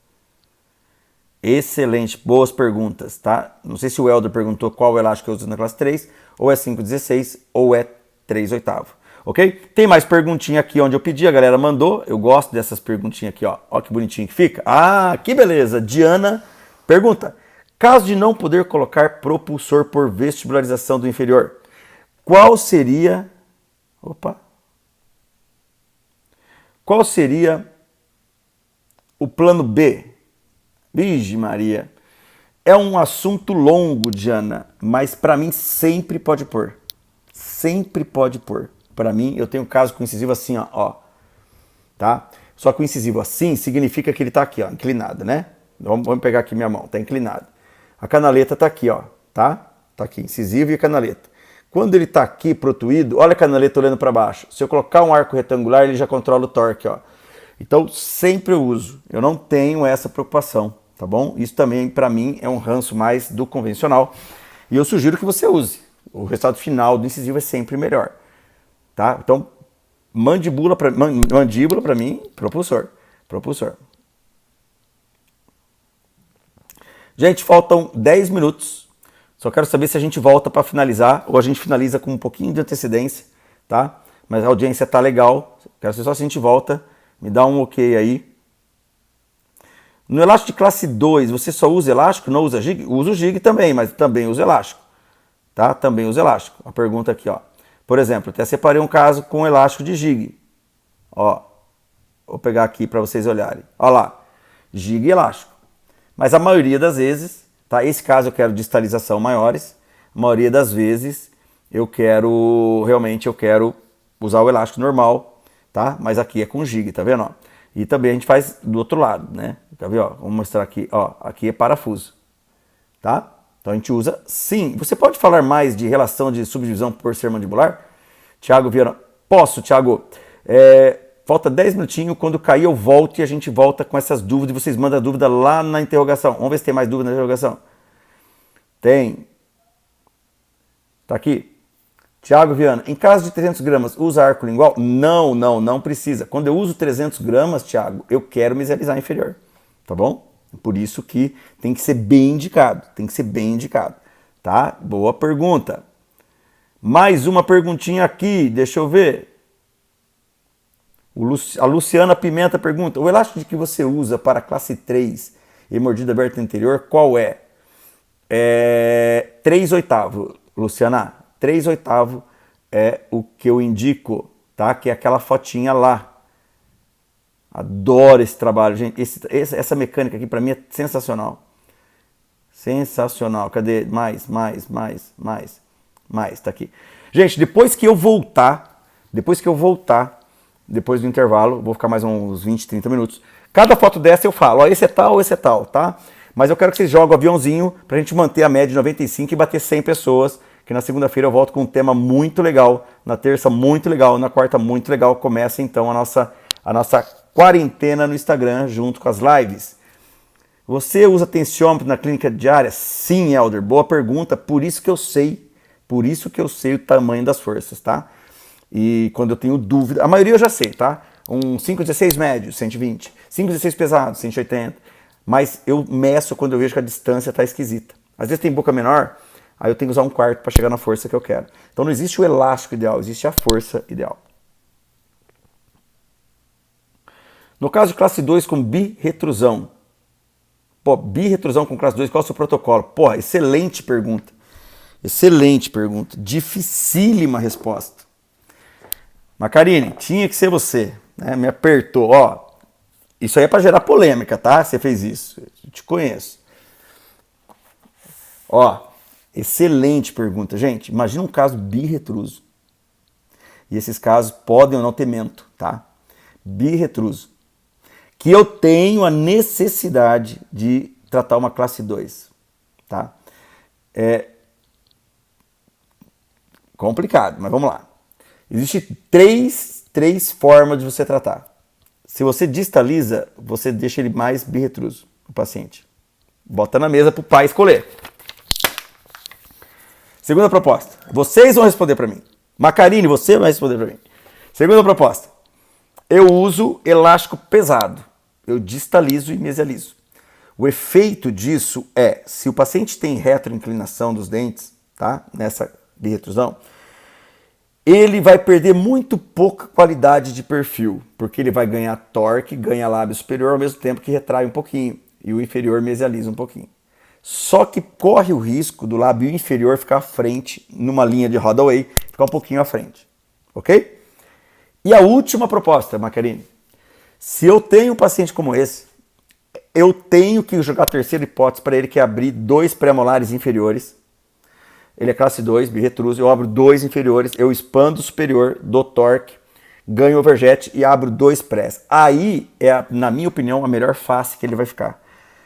Excelente, boas perguntas, tá? Não sei se o Elder perguntou qual elástico eu uso na classe 3, ou é 5,16 ou é 3/8. Ok? Tem mais perguntinha aqui onde eu pedi, a galera mandou. Eu gosto dessas perguntinhas aqui, ó. Ó que bonitinho que fica. Ah, que beleza. Diana pergunta: caso de não poder colocar propulsor por vestibularização do inferior, qual seria... Qual seria o plano B? Vige Maria. É um assunto longo, Diana, mas para mim sempre pode pôr. Sempre pode pôr. Para mim, eu tenho um caso com incisivo assim, ó. Tá? Só que o incisivo assim significa que ele tá aqui, ó, inclinado, né? Vamos pegar aqui minha mão, tá inclinado. A canaleta tá aqui, ó, tá? Tá aqui, incisivo e a canaleta. Quando ele tá aqui protuído, olha a canaleta olhando para baixo. Se eu colocar um arco retangular, ele já controla o torque, ó. Então, sempre eu uso. Eu não tenho essa preocupação, tá bom? Isso também, para mim, é um ranço mais do convencional. E eu sugiro que você use. O resultado final do incisivo é sempre melhor. Tá? Então, mandíbula para mim, propulsor. Propulsor. Gente, faltam 10 minutos. Só quero saber se a gente volta para finalizar ou a gente finaliza com um pouquinho de antecedência, tá? Mas a audiência tá legal. Quero saber só se a gente volta. Me dá um ok aí. No elástico de classe 2, você só usa elástico? Não usa jig? Uso jig também, mas também uso elástico. Tá? Também uso elástico. A pergunta aqui, ó. Por exemplo, até separei um caso com elástico de jig. Ó, vou pegar aqui para vocês olharem. Ó lá, jig e elástico. Mas a maioria das vezes, tá? Esse caso eu quero distalização maiores. A maioria das vezes eu quero usar o elástico normal, tá? Mas aqui é com jig, tá vendo? Ó? E também a gente faz do outro lado, né? Tá vendo? Ó, vamos mostrar aqui, ó. Aqui é parafuso, tá? Então a gente usa sim. Você pode falar mais de relação de subdivisão por ser mandibular? Thiago Vieira. Posso, Thiago. Falta 10 minutinhos. Quando cair eu volto e a gente volta com essas dúvidas. E vocês mandam a dúvida lá na interrogação. Vamos ver se tem mais dúvida na interrogação. Tem. Tá aqui. Thiago Viana. Em caso de 300 gramas, usa arco lingual? Não precisa. Quando eu uso 300 gramas, Thiago, eu quero mesializar inferior. Tá bom? Por isso que tem que ser bem indicado. Tem que ser bem indicado. Tá? Boa pergunta. Mais uma perguntinha aqui. Deixa eu ver. A Luciana Pimenta pergunta: o elástico que você usa para classe 3 e mordida aberta anterior, qual é? 3/8. Luciana, 3/8 é o que eu indico, tá? Que é aquela fotinha lá. Adoro esse trabalho, gente. Essa mecânica aqui para mim é sensacional. Sensacional. Cadê? Mais. Tá aqui. Gente, depois do intervalo, vou ficar mais uns 20, 30 minutos. Cada foto dessa eu falo, ó, esse é tal, tá? Mas eu quero que vocês joguem o aviãozinho pra gente manter a média de 95 e bater 100 pessoas, que na segunda-feira eu volto com um tema muito legal, na terça muito legal, na quarta muito legal. Começa então a nossa quarentena no Instagram junto com as lives. Você usa tensiômetro na clínica diária? Sim, Elder, boa pergunta, por isso que eu sei o tamanho das forças, tá? E quando eu tenho dúvida, a maioria eu já sei, tá? Um 5,16 médio, 120, 5,16 pesado, 180, mas eu meço quando eu vejo que a distância tá esquisita. Às vezes tem boca menor, aí eu tenho que usar um quarto para chegar na força que eu quero. Então não existe o elástico ideal, existe a força ideal. No caso de classe 2 com birretrusão, birretrusão com classe 2, qual é o seu protocolo? Porra, excelente pergunta. Excelente pergunta. Dificílima resposta. Macarine, tinha que ser você, né? Me apertou. Ó, isso aí é para gerar polêmica, tá? Você fez isso. Eu te conheço. Ó, excelente pergunta. Gente, imagina um caso birretruso. E esses casos podem ou não ter mento, tá? Birretruso. Que eu tenho a necessidade de tratar uma classe 2, tá? É complicado, mas vamos lá. Existem três formas de você tratar. Se você distaliza, você deixa ele mais birretruso, o paciente. Bota na mesa para o pai escolher. Segunda proposta. Vocês vão responder para mim. Macarine, você vai responder para mim. Segunda proposta. Eu uso elástico pesado. Eu distalizo e mesializo. O efeito disso é, se o paciente tem retroinclinação dos dentes, tá? Nessa birretrusão, ele vai perder muito pouca qualidade de perfil, porque ele vai ganhar torque, ganha lábio superior ao mesmo tempo que retrai um pouquinho e o inferior mesializa um pouquinho. Só que corre o risco do lábio inferior ficar à frente numa linha de Rodaway, ficar um pouquinho à frente, ok? E a última proposta, Macarine, se eu tenho um paciente como esse, eu tenho que jogar a terceira hipótese para ele, que é abrir 2 pré-molares inferiores. Ele é classe 2, birretruso, eu abro 2 inferiores, eu expando o superior, dou torque, ganho overjet e abro 2 prés. Aí é, na minha opinião, a melhor face que ele vai ficar.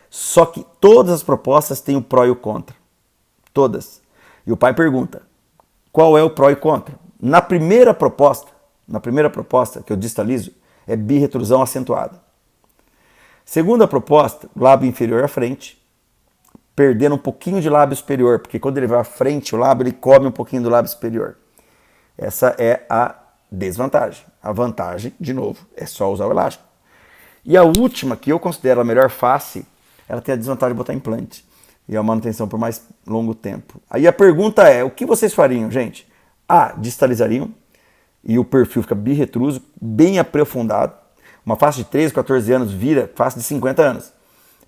Só que todas as propostas têm o pró e o contra. Todas. E o pai pergunta, qual é o pró e contra? Na primeira proposta que eu distalizo, é birretrusão acentuada. Segunda proposta, lábio inferior à frente, perdendo um pouquinho de lábio superior, porque quando ele vai à frente, o lábio ele come um pouquinho do lábio superior. Essa é a desvantagem. A vantagem, de novo, é só usar o elástico. E a última, que eu considero a melhor face, ela tem a desvantagem de botar implante e a manutenção por mais longo tempo. Aí a pergunta é, o que vocês fariam, gente? A, distalizariam e o perfil fica birretruso, bem aprofundado. Uma face de 13, 14 anos vira face de 50 anos.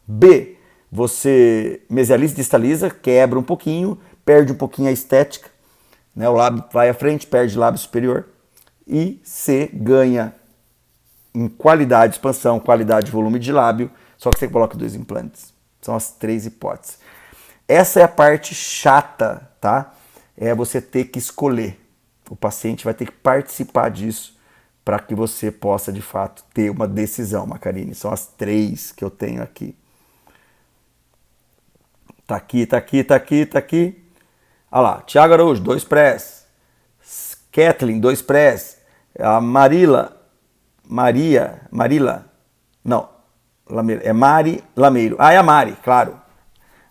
B, você mesializa e distaliza, quebra um pouquinho, perde um pouquinho a estética, né? O lábio vai à frente, perde lábio superior. E C, ganha em qualidade de expansão, qualidade de volume de lábio, só que você coloca 2 implantes. São as 3 hipóteses. Essa é a parte chata, tá? É você ter que escolher. O paciente vai ter que participar disso para que você possa, de fato, ter uma decisão, Macarine. São as 3 que eu tenho aqui. Tá aqui, tá aqui, tá aqui, tá aqui. Olha lá, Thiago Araújo, 2 prés. Kathleen, 2 prés. A Marila, não, Lameiro, é Mari Lameiro. Ah, é a Mari, claro.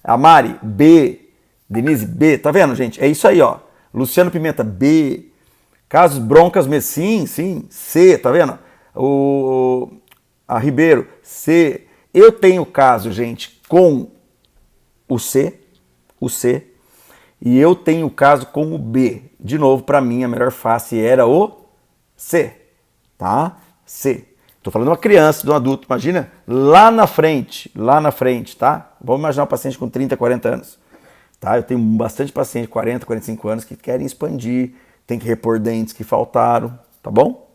A Mari, B. Denise, B. Tá vendo, gente? É isso aí, ó. Luciano Pimenta, B. Casos Broncas Messim, sim, C. Tá vendo? A Ribeiro, C. Eu tenho caso, gente, com o C, e eu tenho caso com o B. De novo, para mim, a melhor face era o C, tá? C. Tô falando de uma criança, de um adulto, imagina lá na frente, tá? Vamos imaginar um paciente com 30, 40 anos, tá? Eu tenho bastante paciente de 40, 45 anos que querem expandir, tem que repor dentes que faltaram, tá bom?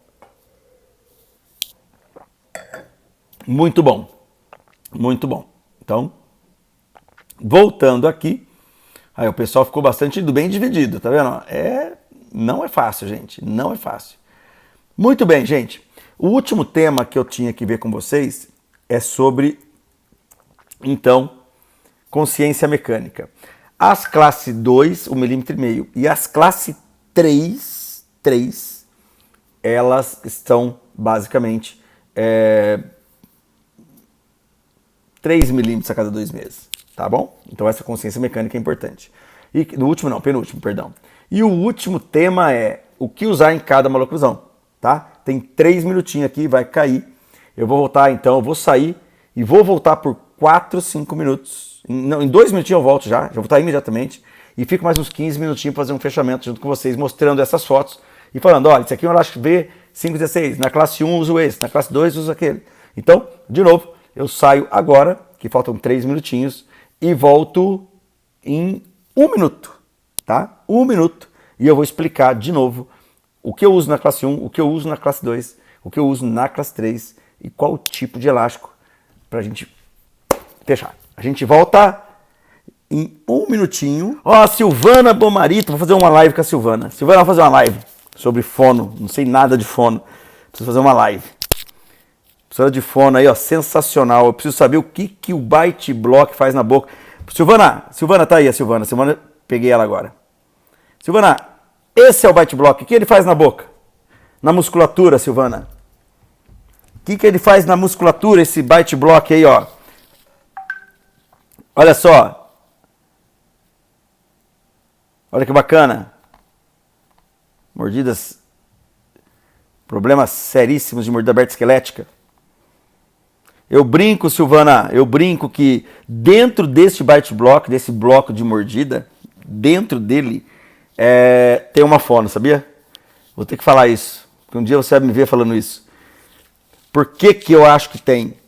Muito bom, muito bom. Então, voltando aqui, aí o pessoal ficou bastante bem dividido, tá vendo? Não é fácil, gente, não é fácil. Muito bem, gente. O último tema que eu tinha que ver com vocês é sobre, então, consciência mecânica. As classe 2, 1,5 mm, e as classe 3, elas estão basicamente 3 milímetros a cada 2 meses, tá bom? Então essa consciência mecânica é importante. E no último não, penúltimo, perdão. E o último tema é o que usar em cada maloclusão, tá? Tem 3 minutinhos aqui, vai cair. Eu vou voltar então, eu vou sair e vou voltar por 4, 5 minutos. Não, em 2 minutinhos eu volto já vou voltar imediatamente. E fico mais uns 15 minutinhos para fazer um fechamento junto com vocês, mostrando essas fotos e falando, olha, esse aqui é um elástico B516, na classe 1 uso esse, na classe 2 uso aquele. Então, de novo, eu saio agora, que faltam 3 minutinhos, e volto em 1 minuto, tá? 1 minuto. E eu vou explicar de novo o que eu uso na classe 1, o que eu uso na classe 2, o que eu uso na classe 3 e qual tipo de elástico pra gente fechar. A gente volta em 1 minutinho. Ó, Silvana Bomarito, vou fazer uma live com a Silvana. Silvana, vou fazer uma live sobre fono, não sei nada de fono. Preciso fazer uma live. Precisa de fono aí, ó, sensacional. Eu preciso saber o que o Bite Block faz na boca. Silvana tá aí, a Silvana. Peguei ela agora. Silvana, esse é o Bite Block. O que ele faz na boca? Na musculatura, Silvana. O que ele faz na musculatura, esse Bite Block aí, ó? Olha só. Olha que bacana. Mordidas. Problemas seríssimos de mordida aberta esquelética. Eu brinco, Silvana, que dentro desse Bite Block, desse bloco de mordida, dentro dele tem uma fono, sabia? Vou ter que falar isso, porque um dia você vai me ver falando isso. Por que eu acho que tem?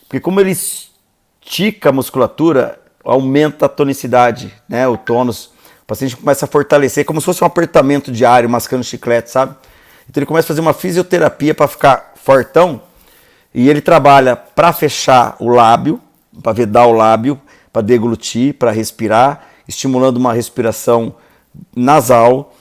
Porque como ele estica a musculatura, aumenta a tonicidade, né? O tônus. O paciente começa a fortalecer, como se fosse um apertamento diário, mascando chiclete, sabe? Então ele começa a fazer uma fisioterapia para ficar fortão. E ele trabalha para fechar o lábio, para vedar o lábio, para deglutir, para respirar, estimulando uma respiração nasal.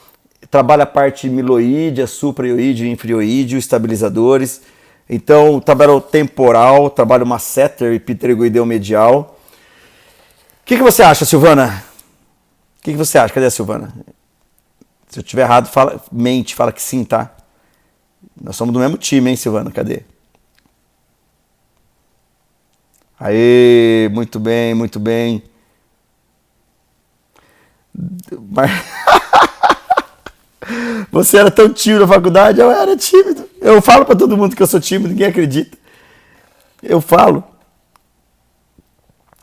Trabalha a parte miloide, a supraioide e infrioide, os estabilizadores. Então, trabalha o temporal, trabalha o masseter e pterygoideu medial. O que você acha, Silvana? O que você acha? Cadê a Silvana? Se eu estiver errado, fala que sim, tá? Nós somos do mesmo time, hein, Silvana? Cadê? Aê, muito bem, muito bem. Você era tão tímido na faculdade? Eu era tímido. Eu falo pra todo mundo que eu sou tímido, ninguém acredita. Eu falo.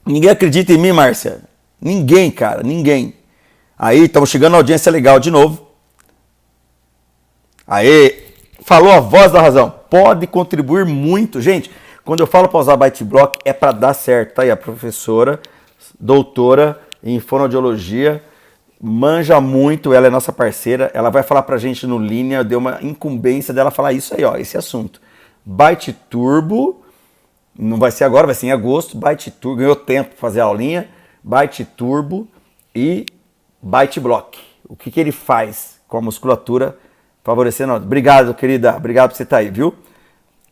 Ninguém acredita em mim, Márcia. Ninguém, cara, ninguém. Aí, estamos chegando na audiência legal de novo. Aê, falou a voz da razão. Pode contribuir muito, gente. Quando eu falo para usar Bite Block, é para dar certo, tá aí? A professora, doutora em fonoaudiologia, manja muito, ela é nossa parceira, ela vai falar pra gente no Linha, deu uma incumbência dela falar isso aí, ó, esse assunto. Bite Turbo, não vai ser agora, vai ser em agosto, Bite Turbo, ganhou tempo para fazer a aulinha, Bite Turbo e Bite Block. O que ele faz com a musculatura, favorecendo? Obrigado, querida, obrigado por você estar aí, viu?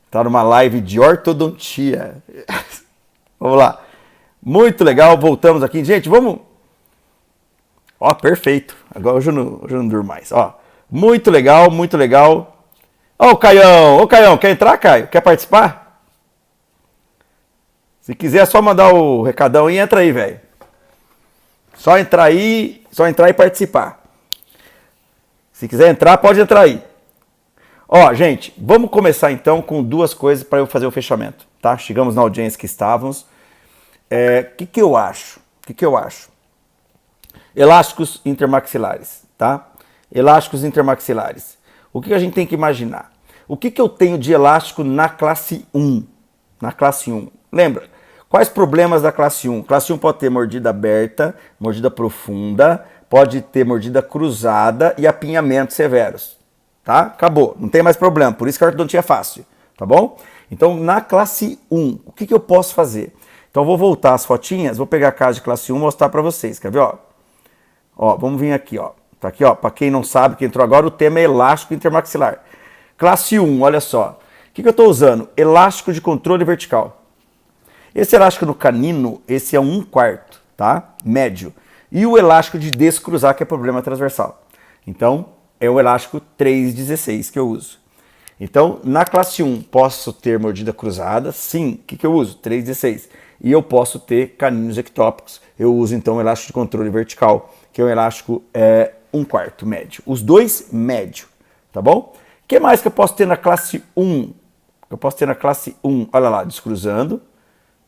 Tá numa live de ortodontia. Vamos lá. Muito legal, voltamos aqui. Gente, vamos... Ó, perfeito. Agora hoje eu não durmo mais. Ó, muito legal, muito legal. Ó o Caião. Ô, Caião, quer entrar, Caio? Quer participar? Se quiser, é só mandar o recadão e entra aí, velho. Só entrar e participar. Se quiser entrar, pode entrar aí. Ó, gente, vamos começar então com 2 coisas para eu fazer o fechamento, tá? Chegamos na audiência que estávamos. O que eu acho? Elásticos intermaxilares, tá? Elásticos intermaxilares. O que a gente tem que imaginar? O que eu tenho de elástico na classe 1? Na classe 1. Lembra? Quais problemas da classe 1? Classe 1 pode ter mordida aberta, mordida profunda, pode ter mordida cruzada e apinhamentos severos. Tá? Acabou, não tem mais problema, por isso que a ortodontia é fácil, tá bom? Então, na classe 1, o que eu posso fazer? Então, eu vou voltar as fotinhas, vou pegar a casa de classe 1 e mostrar para vocês, quer ver? Ó, vamos vir aqui, ó. Tá aqui, ó, para quem não sabe, que entrou agora, o tema é elástico intermaxilar. Classe 1, olha só. O que eu estou usando? Elástico de controle vertical. Esse elástico no canino, esse é 1/4, tá? Médio. E o elástico de descruzar, que é problema transversal. Então, é o elástico 3,16 que eu uso. Então, na classe 1, posso ter mordida cruzada? Sim. O que eu uso? 3,16. E eu posso ter caninos ectópicos. Eu uso, então, o elástico de controle vertical, que é um elástico 1/4 médio. Os dois médio, tá bom? O que mais que eu posso ter na classe 1? Eu posso ter na classe 1, olha lá, descruzando,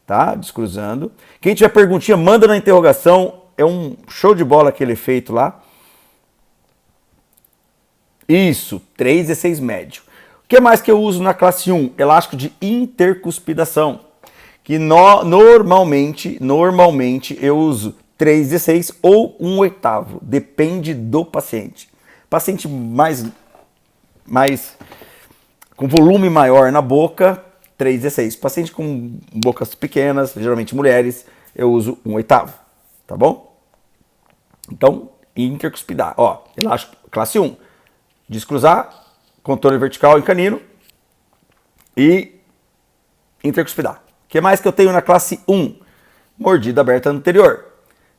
tá? Descruzando. Quem tiver perguntinha, manda na interrogação. É um show de bola aquele efeito lá. Isso, 3,16 médio. O que mais que eu uso na classe 1? Elástico de intercuspidação. Que normalmente eu uso 3,16 ou 1/8. Depende do paciente. Paciente mais com volume maior na boca, 3,16. Paciente com bocas pequenas, geralmente mulheres, eu uso 1/8. Tá bom? Então, intercuspidar. Ó, elástico classe 1. Descruzar, controle vertical em canino e intercuspidar. O que mais que eu tenho na classe 1? Mordida aberta anterior.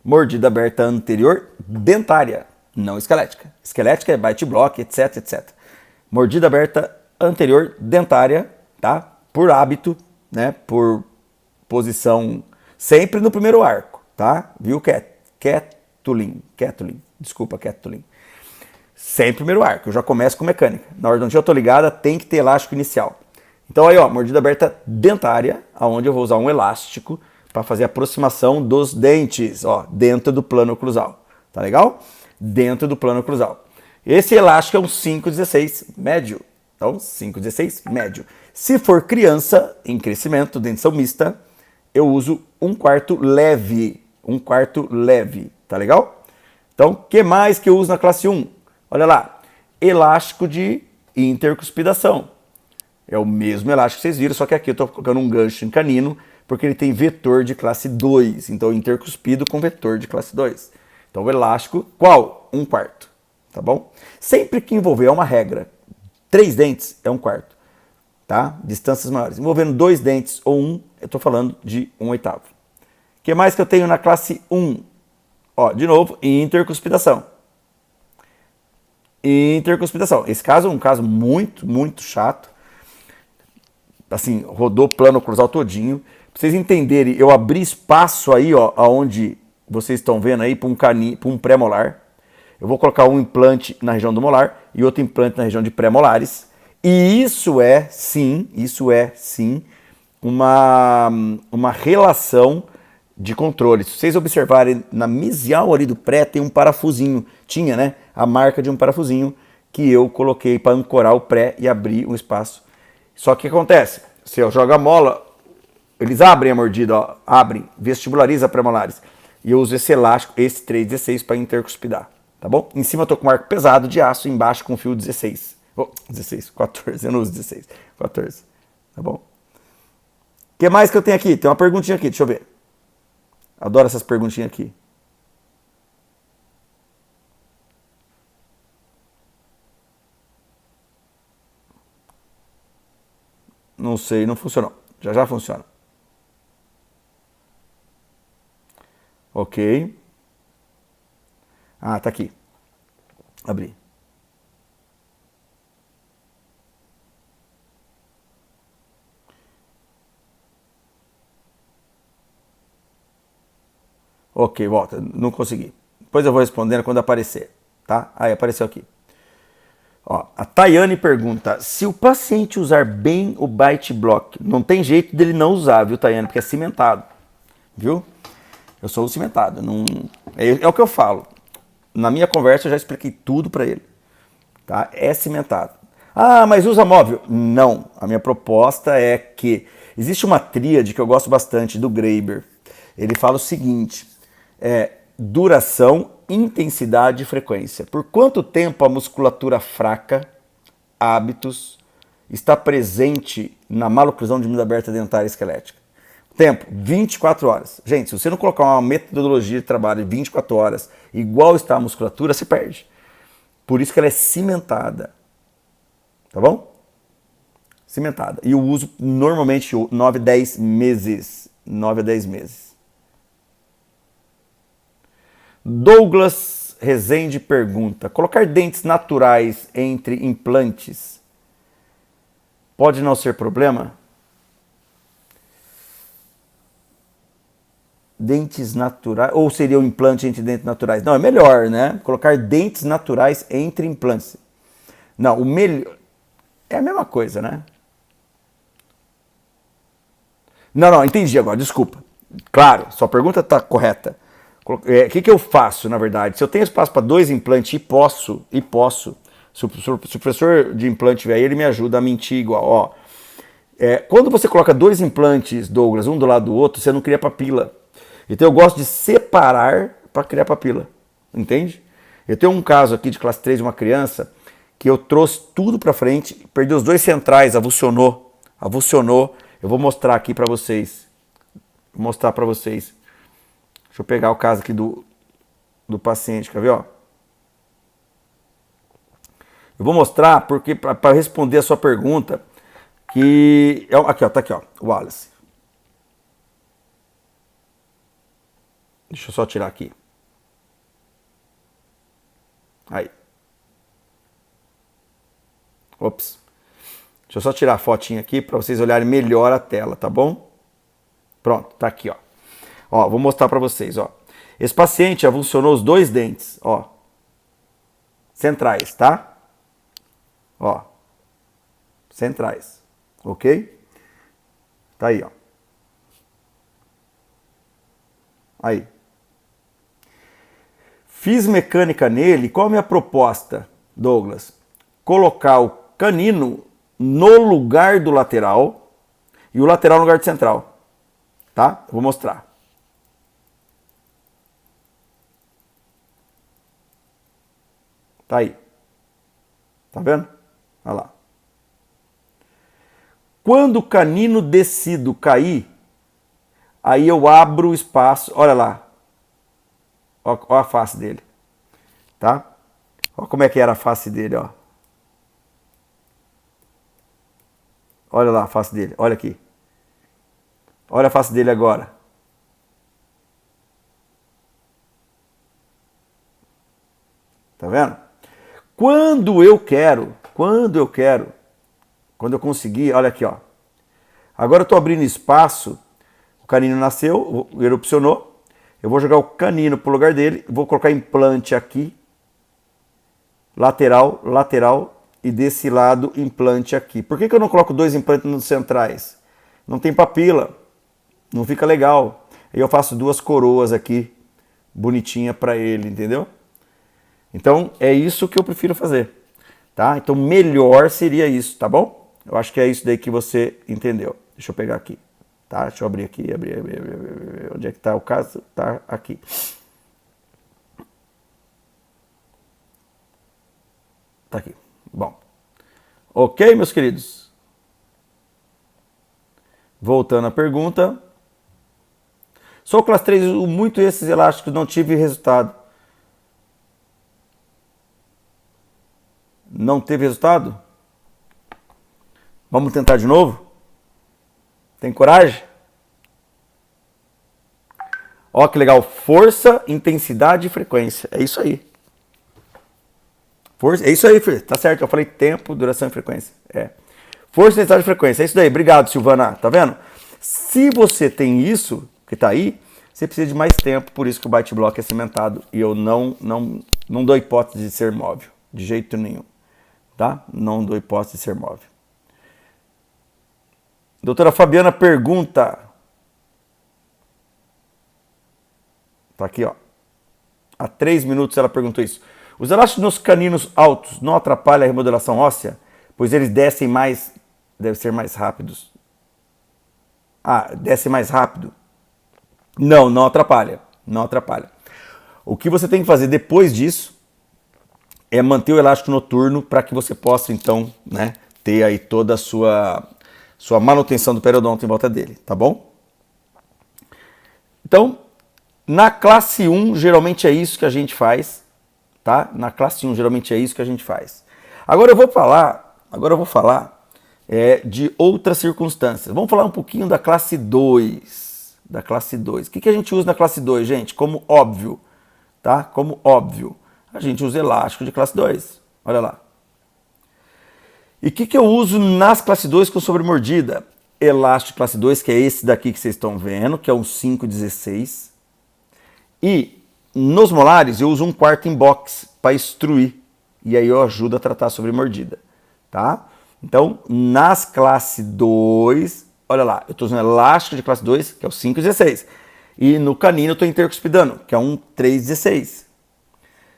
Mordida aberta anterior dentária, não esquelética. Esquelética é bite block, etc, etc. Mordida aberta anterior dentária, tá? Por hábito, né? Por posição sempre no primeiro arco, tá? Viu? Ketulin. Desculpa, Ketulin. Sempre primeiro arco, eu já começo com mecânica. Na hora onde eu tô ligada, tem que ter elástico inicial. Então aí, ó, mordida aberta dentária, aonde eu vou usar um elástico para fazer a aproximação dos dentes, ó, dentro do plano oclusal. Tá legal? Dentro do plano oclusal. Esse elástico é um 5,16 médio. Então, 5,16 médio. Se for criança em crescimento, dentição mista, eu uso 1/4 leve. 1/4 leve, tá legal? Então, o que mais que eu uso na classe 1? Olha lá, elástico de intercuspidação. É o mesmo elástico que vocês viram, só que aqui eu estou colocando um gancho em canino, porque ele tem vetor de classe 2. Então, intercuspido com vetor de classe 2. Então, o elástico, qual? 1/4. Tá bom? Sempre que envolver, é uma regra. 3 dentes é 1/4. Tá? Distâncias maiores. Envolvendo 2 dentes ou 1, eu estou falando de 1/8. O que mais que eu tenho na classe 1? Ó, de novo, intercuspidação. Intercuspidação. Esse caso é um caso muito, muito chato. Assim, rodou o plano cruzal todinho. Pra vocês entenderem, eu abri espaço aí, ó, aonde vocês estão vendo aí, para um pré-molar. Eu vou colocar um implante na região do molar e outro implante na região de pré-molares. E isso é sim, uma relação de controle. Se vocês observarem, na mesial ali do pré tem um parafusinho. Tinha, né? A marca de um parafusinho que eu coloquei para ancorar o pré e abrir um espaço. Só que o que acontece? Se eu jogo a mola, eles abrem a mordida, ó, abrem, vestibulariza pré-molares. E eu uso esse elástico, esse 3,16 para intercuspidar, tá bom? Em cima eu tô com um arco pesado de aço, embaixo com fio 16. 14, eu não uso 16, 14, tá bom? O que mais que eu tenho aqui? Tem uma perguntinha aqui, deixa eu ver. Adoro essas perguntinhas aqui. Não sei, não funcionou. Já funciona. Ok. Ah, tá aqui. Abri. Ok, volta. Não consegui. Depois eu vou respondendo quando aparecer, tá? Aí, apareceu aqui. Ó, a Tayane pergunta, se o paciente usar bem o bite block, não tem jeito dele não usar, viu, Tayane? Porque é cimentado, viu? Eu sou cimentado. Não... É o que eu falo. Na minha conversa eu já expliquei tudo para ele. Tá? É cimentado. Ah, mas usa móvel? Não. A minha proposta é que existe uma tríade que eu gosto bastante do Graeber. Ele fala o seguinte, duração, intensidade e frequência. Por quanto tempo a musculatura fraca, hábitos, está presente na maloclusão de medula aberta dentária esquelética? Tempo, 24 horas. Gente, se você não colocar uma metodologia de trabalho de 24 horas igual está a musculatura, você perde. Por isso que ela é cimentada. Tá bom? Cimentada. E eu uso normalmente 9 a 10 meses. 9 a 10 meses. Douglas Rezende pergunta: colocar dentes naturais entre implantes pode não ser problema? Dentes naturais, ou seria um implante entre dentes naturais? Não, é melhor, né? Colocar dentes naturais entre implantes. Não, o melhor é a mesma coisa, né? Não, entendi agora, desculpa. Claro, sua pergunta está correta. O que eu faço, na verdade? Se eu tenho espaço para 2 implantes e posso, se o professor de implante vier, ele me ajuda a mentir igual. Ó, quando você coloca 2 implantes, Douglas, um do lado do outro, você não cria papila. Então eu gosto de separar para criar papila, entende? Eu tenho um caso aqui de classe 3 de uma criança que eu trouxe tudo para frente, perdi os 2 centrais, avulsionou. Eu vou mostrar aqui para vocês. Deixa eu pegar o caso aqui do paciente, quer ver, ó? Eu vou mostrar porque para responder a sua pergunta que aqui, ó, tá aqui, ó, o Wallace. Deixa eu só tirar aqui. Aí. Ops. Deixa eu só tirar a fotinha aqui para vocês olharem melhor a tela, tá bom? Pronto, tá aqui, ó. Ó, vou mostrar para vocês, ó. Esse paciente avulsionou os 2 dentes, ó. Centrais, tá? Ó. Centrais. Ok? Tá aí, ó. Aí. Fiz mecânica nele. Qual a minha proposta, Douglas? Colocar o canino no lugar do lateral e o lateral no lugar do central. Tá? Eu vou mostrar. Tá aí. Tá vendo? Olha lá. Quando o canino decido cair, aí eu abro o espaço. Olha lá. Olha a face dele. Tá? Olha como é que era a face dele, ó. Olha lá a face dele. Olha aqui. Olha a face dele agora. Tá vendo? Quando eu conseguir, olha aqui, ó. Agora eu tô abrindo espaço, o canino nasceu, erupcionou. Eu vou jogar o canino pro lugar dele, vou colocar implante aqui, lateral, e desse lado implante aqui. Por que eu não coloco 2 implantes nos centrais? Não tem papila, não fica legal. Aí eu faço 2 coroas aqui, bonitinha para ele, entendeu? Então é isso que eu prefiro fazer, tá? Então melhor seria isso, tá bom? Eu acho que é isso daí que você entendeu. Deixa eu pegar aqui, tá? Deixa eu abrir aqui, abrir. Onde é que tá o caso? Tá aqui. Tá aqui. Bom. Ok, meus queridos? Voltando à pergunta. Sou classe 3, muito esses elásticos, não tive resultado. Não teve resultado? Vamos tentar de novo? Tem coragem? Ó que legal. Força, intensidade e frequência. É isso aí. Força, é isso aí, filho. Tá certo. Eu falei tempo, duração e frequência. É. Força, intensidade e frequência. É isso daí. Obrigado, Silvana. Tá vendo? Se você tem isso, que tá aí, você precisa de mais tempo. Por isso que o byte block é cimentado. E eu não dou hipótese de ser móvel. De jeito nenhum. Tá? Não dou hipótese de ser móvel. Doutora Fabiana pergunta. Tá aqui, ó. Há 3 minutos ela perguntou isso. Os elásticos nos caninos altos não atrapalham a remodelação óssea? Pois eles descem mais... Devem ser mais rápidos. Ah, desce mais rápido? Não atrapalha. Não atrapalha. O que você tem que fazer depois disso é manter o elástico noturno para que você possa, então, né, ter aí toda a sua manutenção do periodonto em volta dele, tá bom? Então, na classe 1, geralmente é isso que a gente faz, tá? Na classe 1, geralmente é isso que a gente faz. Agora eu vou falar de outras circunstâncias. Vamos falar um pouquinho da classe 2. Da classe 2. O que a gente usa na classe 2, gente? Como óbvio, tá? Como óbvio, a gente usa elástico de classe 2. Olha lá. E o que eu uso nas classe 2 com sobremordida? Elástico de classe 2, que é esse daqui que vocês estão vendo, que é um 5,16. E nos molares eu uso um quarto em box para extruir. E aí eu ajudo a tratar a sobremordida, tá? Então, nas classe 2, olha lá, eu estou usando elástico de classe 2, que é o 5,16. E no canino eu estou intercuspidando, que é um 3,16.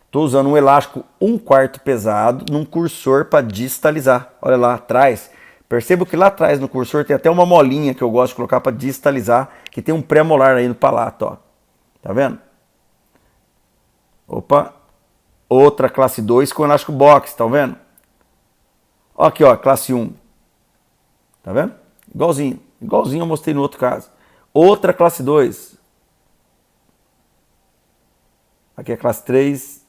Estou usando um elástico 1/4 pesado num cursor para distalizar. Olha lá atrás. Percebo que lá atrás no cursor tem até uma molinha que eu gosto de colocar para distalizar, que tem um pré-molar aí no palato, ó. Tá vendo? Opa. Outra classe 2 com elástico box, tá vendo? Ó aqui, ó, classe 1. Tá vendo? Igualzinho. Igualzinho eu mostrei no outro caso. Outra classe 2. Aqui é classe 3.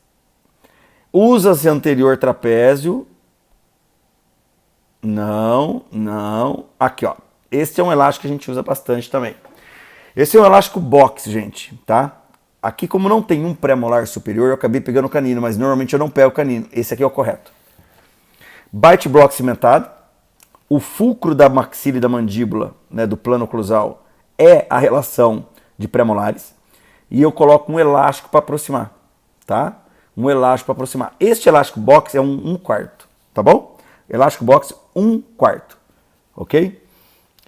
Usa-se anterior trapézio. Não. Aqui, ó. Esse é um elástico que a gente usa bastante também. Esse é um elástico box, gente, tá? Aqui, como não tem um pré-molar superior, eu acabei pegando o canino, mas normalmente eu não pego o canino. Esse aqui é o correto. Bite block cimentado. O fulcro da maxila e da mandíbula, né, do plano oclusal, é a relação de pré-molares. E eu coloco um elástico para aproximar, tá? Um elástico para aproximar. Este elástico box é um 1/4, tá bom? Elástico box 1/4, ok?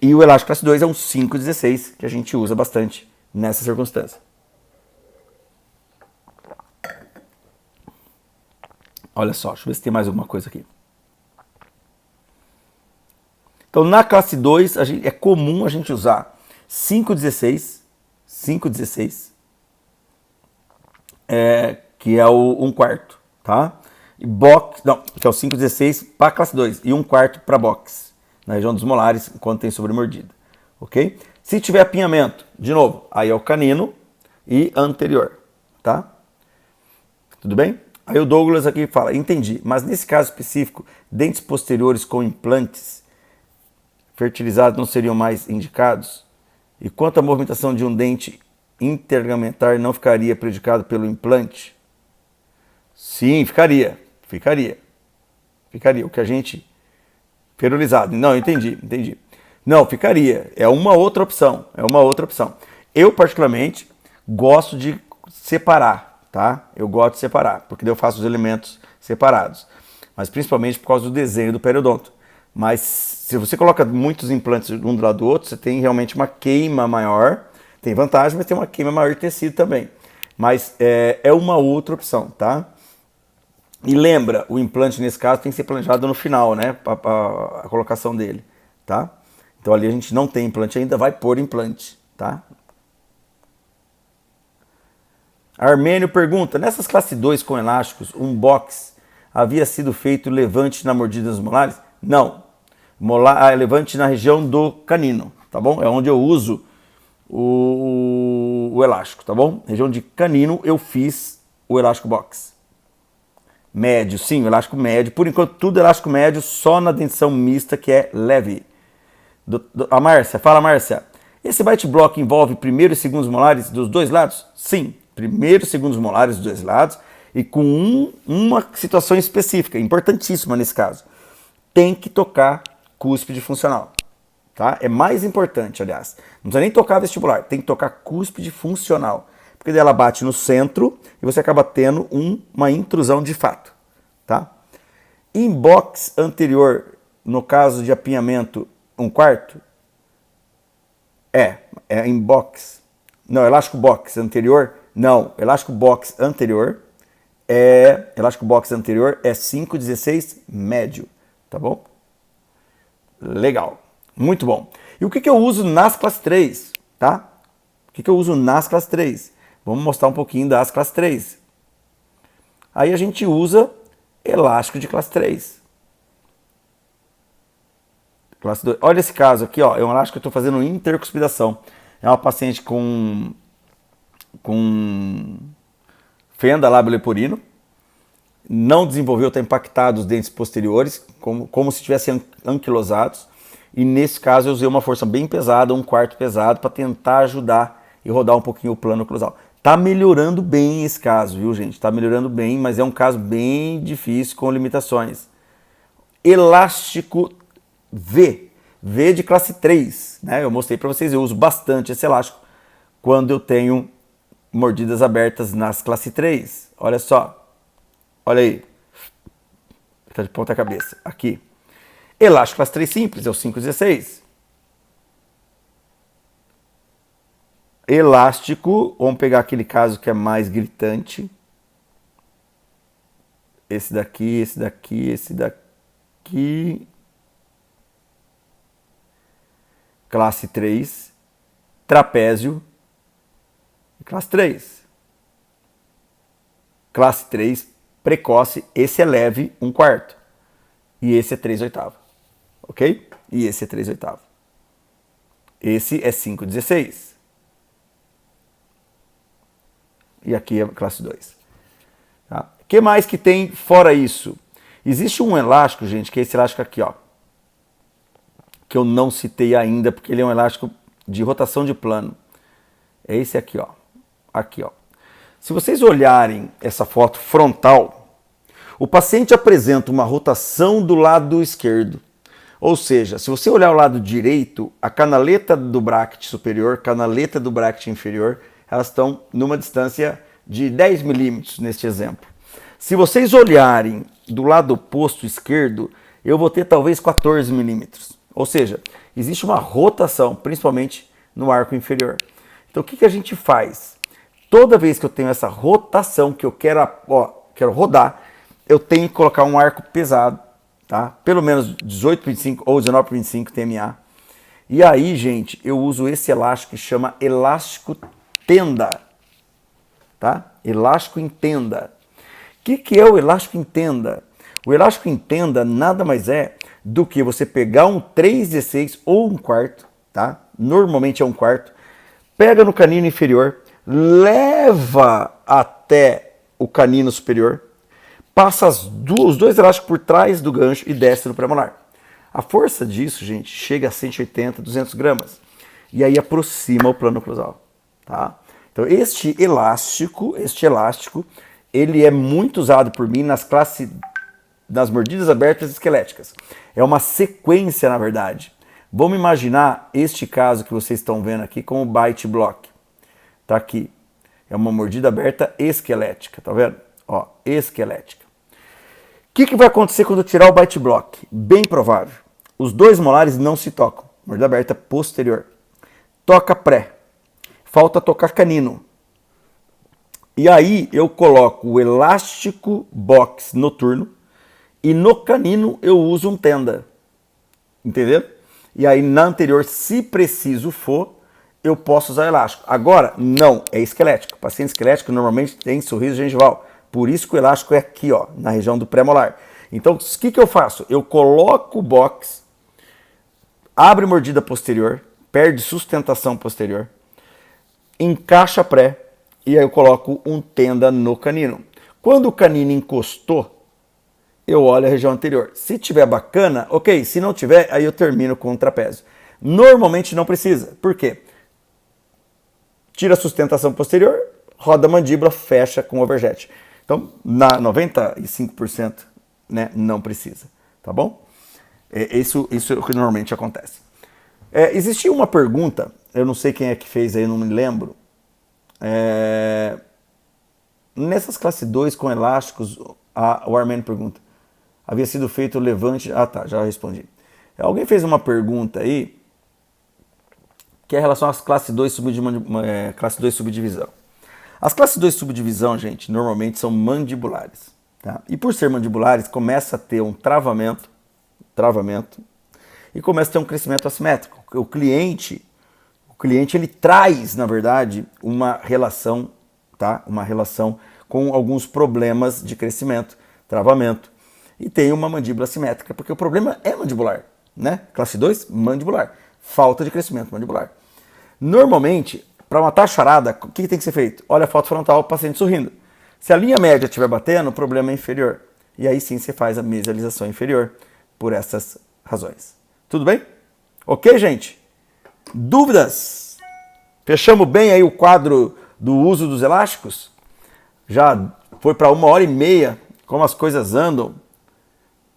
E o elástico classe 2 é um 5,16, que a gente usa bastante nessa circunstância. Olha só, deixa eu ver se tem mais alguma coisa aqui. Então, na classe 2, é comum a gente usar 5,16, que é o 1/4, tá? E box, não, que é o 5,16 para classe 2 e 1/4 para box, na região dos molares, quando tem sobremordida, ok? Se tiver apinhamento, de novo, aí é o canino e anterior, tá? Tudo bem? Aí o Douglas aqui fala, entendi, mas nesse caso específico, dentes posteriores com implantes fertilizados não seriam mais indicados? E quanto à movimentação de um dente interligamentar, não ficaria prejudicado pelo implante? Sim, ficaria. O que a gente... Fertilizado. Não, entendi. Não, ficaria. É uma outra opção. Eu, particularmente, gosto de separar, tá? Eu gosto de separar, porque daí eu faço os elementos separados. Mas principalmente por causa do desenho do periodonto. Mas se você coloca muitos implantes um do lado do outro, você tem realmente uma queima maior. Tem vantagem, mas tem uma queima maior de tecido também. Mas é uma outra opção, tá? E lembra, o implante nesse caso tem que ser planejado no final, né? A colocação dele, tá? Então ali a gente não tem implante ainda, vai pôr implante, tá? Armênio pergunta, nessas classe 2 com elásticos, um box havia sido feito levante na mordida dos molares? Não. Levante na região do canino, tá bom? É onde eu uso o elástico, tá bom? Região de canino eu fiz o elástico box. Médio, sim, o elástico médio. Por enquanto, tudo elástico médio, só na dentição mista, que é leve. A Márcia, fala Márcia. Esse bite block envolve primeiro e segundos molares dos dois lados? Sim, primeiro e segundos molares dos dois lados. E com uma situação específica, importantíssima nesse caso. Tem que tocar cúspide funcional. Tá? É mais importante, aliás. Não precisa nem tocar vestibular, tem que tocar cúspide funcional. Porque daí ela bate no centro e você acaba tendo uma intrusão de fato, tá? Em box anterior, no caso de apinhamento 1/4, é em box. Não, elástico box anterior, não. Elástico box anterior é 5,16 médio, tá bom? Legal, muito bom. E o que eu uso nas classe 3, tá? O que eu uso nas classe 3? Vamos mostrar um pouquinho das classe 3. Aí a gente usa elástico de classe 3. Classe 2. Olha esse caso aqui, ó, é um elástico que eu estou fazendo intercuspidação. É uma paciente com fenda lábio-leporino. Não desenvolveu, está impactado os dentes posteriores, como se tivessem anquilosados. E nesse caso eu usei uma força bem pesada, 1/4 pesado, para tentar ajudar e rodar um pouquinho o plano oclusal. Tá melhorando bem esse caso, viu, gente? Tá melhorando bem, mas é um caso bem difícil com limitações. Elástico V. V de classe 3, né? Eu mostrei para vocês, eu uso bastante esse elástico quando eu tenho mordidas abertas nas classe 3. Olha só. Olha aí. Tá de ponta cabeça. Aqui. Elástico classe 3 simples, é o 5,16. Elástico, vamos pegar aquele caso que é mais gritante. Esse daqui, esse daqui, esse daqui. Classe 3. Trapézio. Classe 3. Classe 3, precoce. Esse é leve, 1/4. E esse é 3/8. Ok? E esse é 3/8. Esse é 5,16. E aqui é classe 2. Tá? O que mais que tem fora isso? Existe um elástico, gente, que é esse elástico aqui, ó. Que eu não citei ainda, porque ele é um elástico de rotação de plano. É esse aqui, ó. Aqui, ó. Se vocês olharem essa foto frontal, o paciente apresenta uma rotação do lado esquerdo. Ou seja, se você olhar o lado direito, a canaleta do bracket superior, canaleta do bracket inferior, elas estão numa distância de 10 milímetros neste exemplo. Se vocês olharem do lado oposto esquerdo, eu vou ter talvez 14 milímetros. Ou seja, existe uma rotação, principalmente no arco inferior. Então o que a gente faz? Toda vez que eu tenho essa rotação que eu quero rodar, eu tenho que colocar um arco pesado, tá? Pelo menos 18,25 ou 19,25 TMA. E aí, gente, eu uso esse elástico que chama elástico tenda, tá? Elástico em tenda. O que é o elástico em tenda? O elástico em tenda nada mais é do que você pegar um 3,16 ou 1/4, tá? Normalmente é 1/4, pega no canino inferior, leva até o canino superior, passa os dois elásticos por trás do gancho e desce no premolar. A força disso, gente, chega a 180, 200 gramas. E aí aproxima o plano oclusal. Tá? Então este elástico, ele é muito usado por mim nas mordidas abertas esqueléticas. É uma sequência, na verdade. Vamos imaginar este caso que vocês estão vendo aqui com o bite block. Tá aqui. É uma mordida aberta esquelética, tá vendo? Ó, esquelética. O que vai acontecer quando eu tirar o bite block? Bem provável. Os dois molares não se tocam. Mordida aberta posterior. Toca pré. Falta tocar canino. E aí eu coloco o elástico box noturno e no canino eu uso um tenda. Entendeu? E aí na anterior, se preciso for, eu posso usar elástico. Agora, não, é esquelético. O paciente esquelético normalmente tem sorriso gengival. Por isso que o elástico é aqui, ó, na região do pré-molar. Então, o que eu faço? Eu coloco o box, abre mordida posterior, perde sustentação posterior, encaixa pré e aí eu coloco um tenda no canino. Quando o canino encostou, eu olho a região anterior. Se tiver bacana, ok. Se não tiver, aí eu termino com o trapézio. Normalmente não precisa. Por quê? Tira a sustentação posterior, roda a mandíbula, fecha com overjet. Então, na 95%, né, não precisa, tá bom? Isso é o que normalmente acontece. Existia uma pergunta, eu não sei quem é que fez aí, eu não me lembro. Nessas classe 2 com elásticos, o Armênio pergunta, havia sido feito o levante... Ah tá, já respondi. Alguém fez uma pergunta aí, que é em relação às classe 2 classe 2 subdivisão. As classes 2 subdivisão, gente, normalmente são mandibulares. Tá? E por ser mandibulares, começa a ter um travamento, e começa a ter um crescimento assimétrico. O cliente ele traz, na verdade, uma relação, tá? Uma relação com alguns problemas de crescimento, travamento. E tem uma mandíbula assimétrica, porque o problema é mandibular, né? Classe 2, mandibular. Falta de crescimento mandibular. Normalmente, para matar a charada, o que tem que ser feito? Olha a foto frontal, o paciente sorrindo. Se a linha média estiver batendo, o problema é inferior. E aí sim você faz a mesialização inferior por essas razões. Tudo bem? Ok, gente? Dúvidas? Fechamos bem aí o quadro do uso dos elásticos? Já foi para 1h30, como as coisas andam.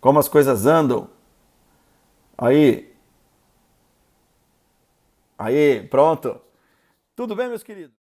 Como as coisas andam. Aí. Aí, pronto. Tudo bem, meus queridos?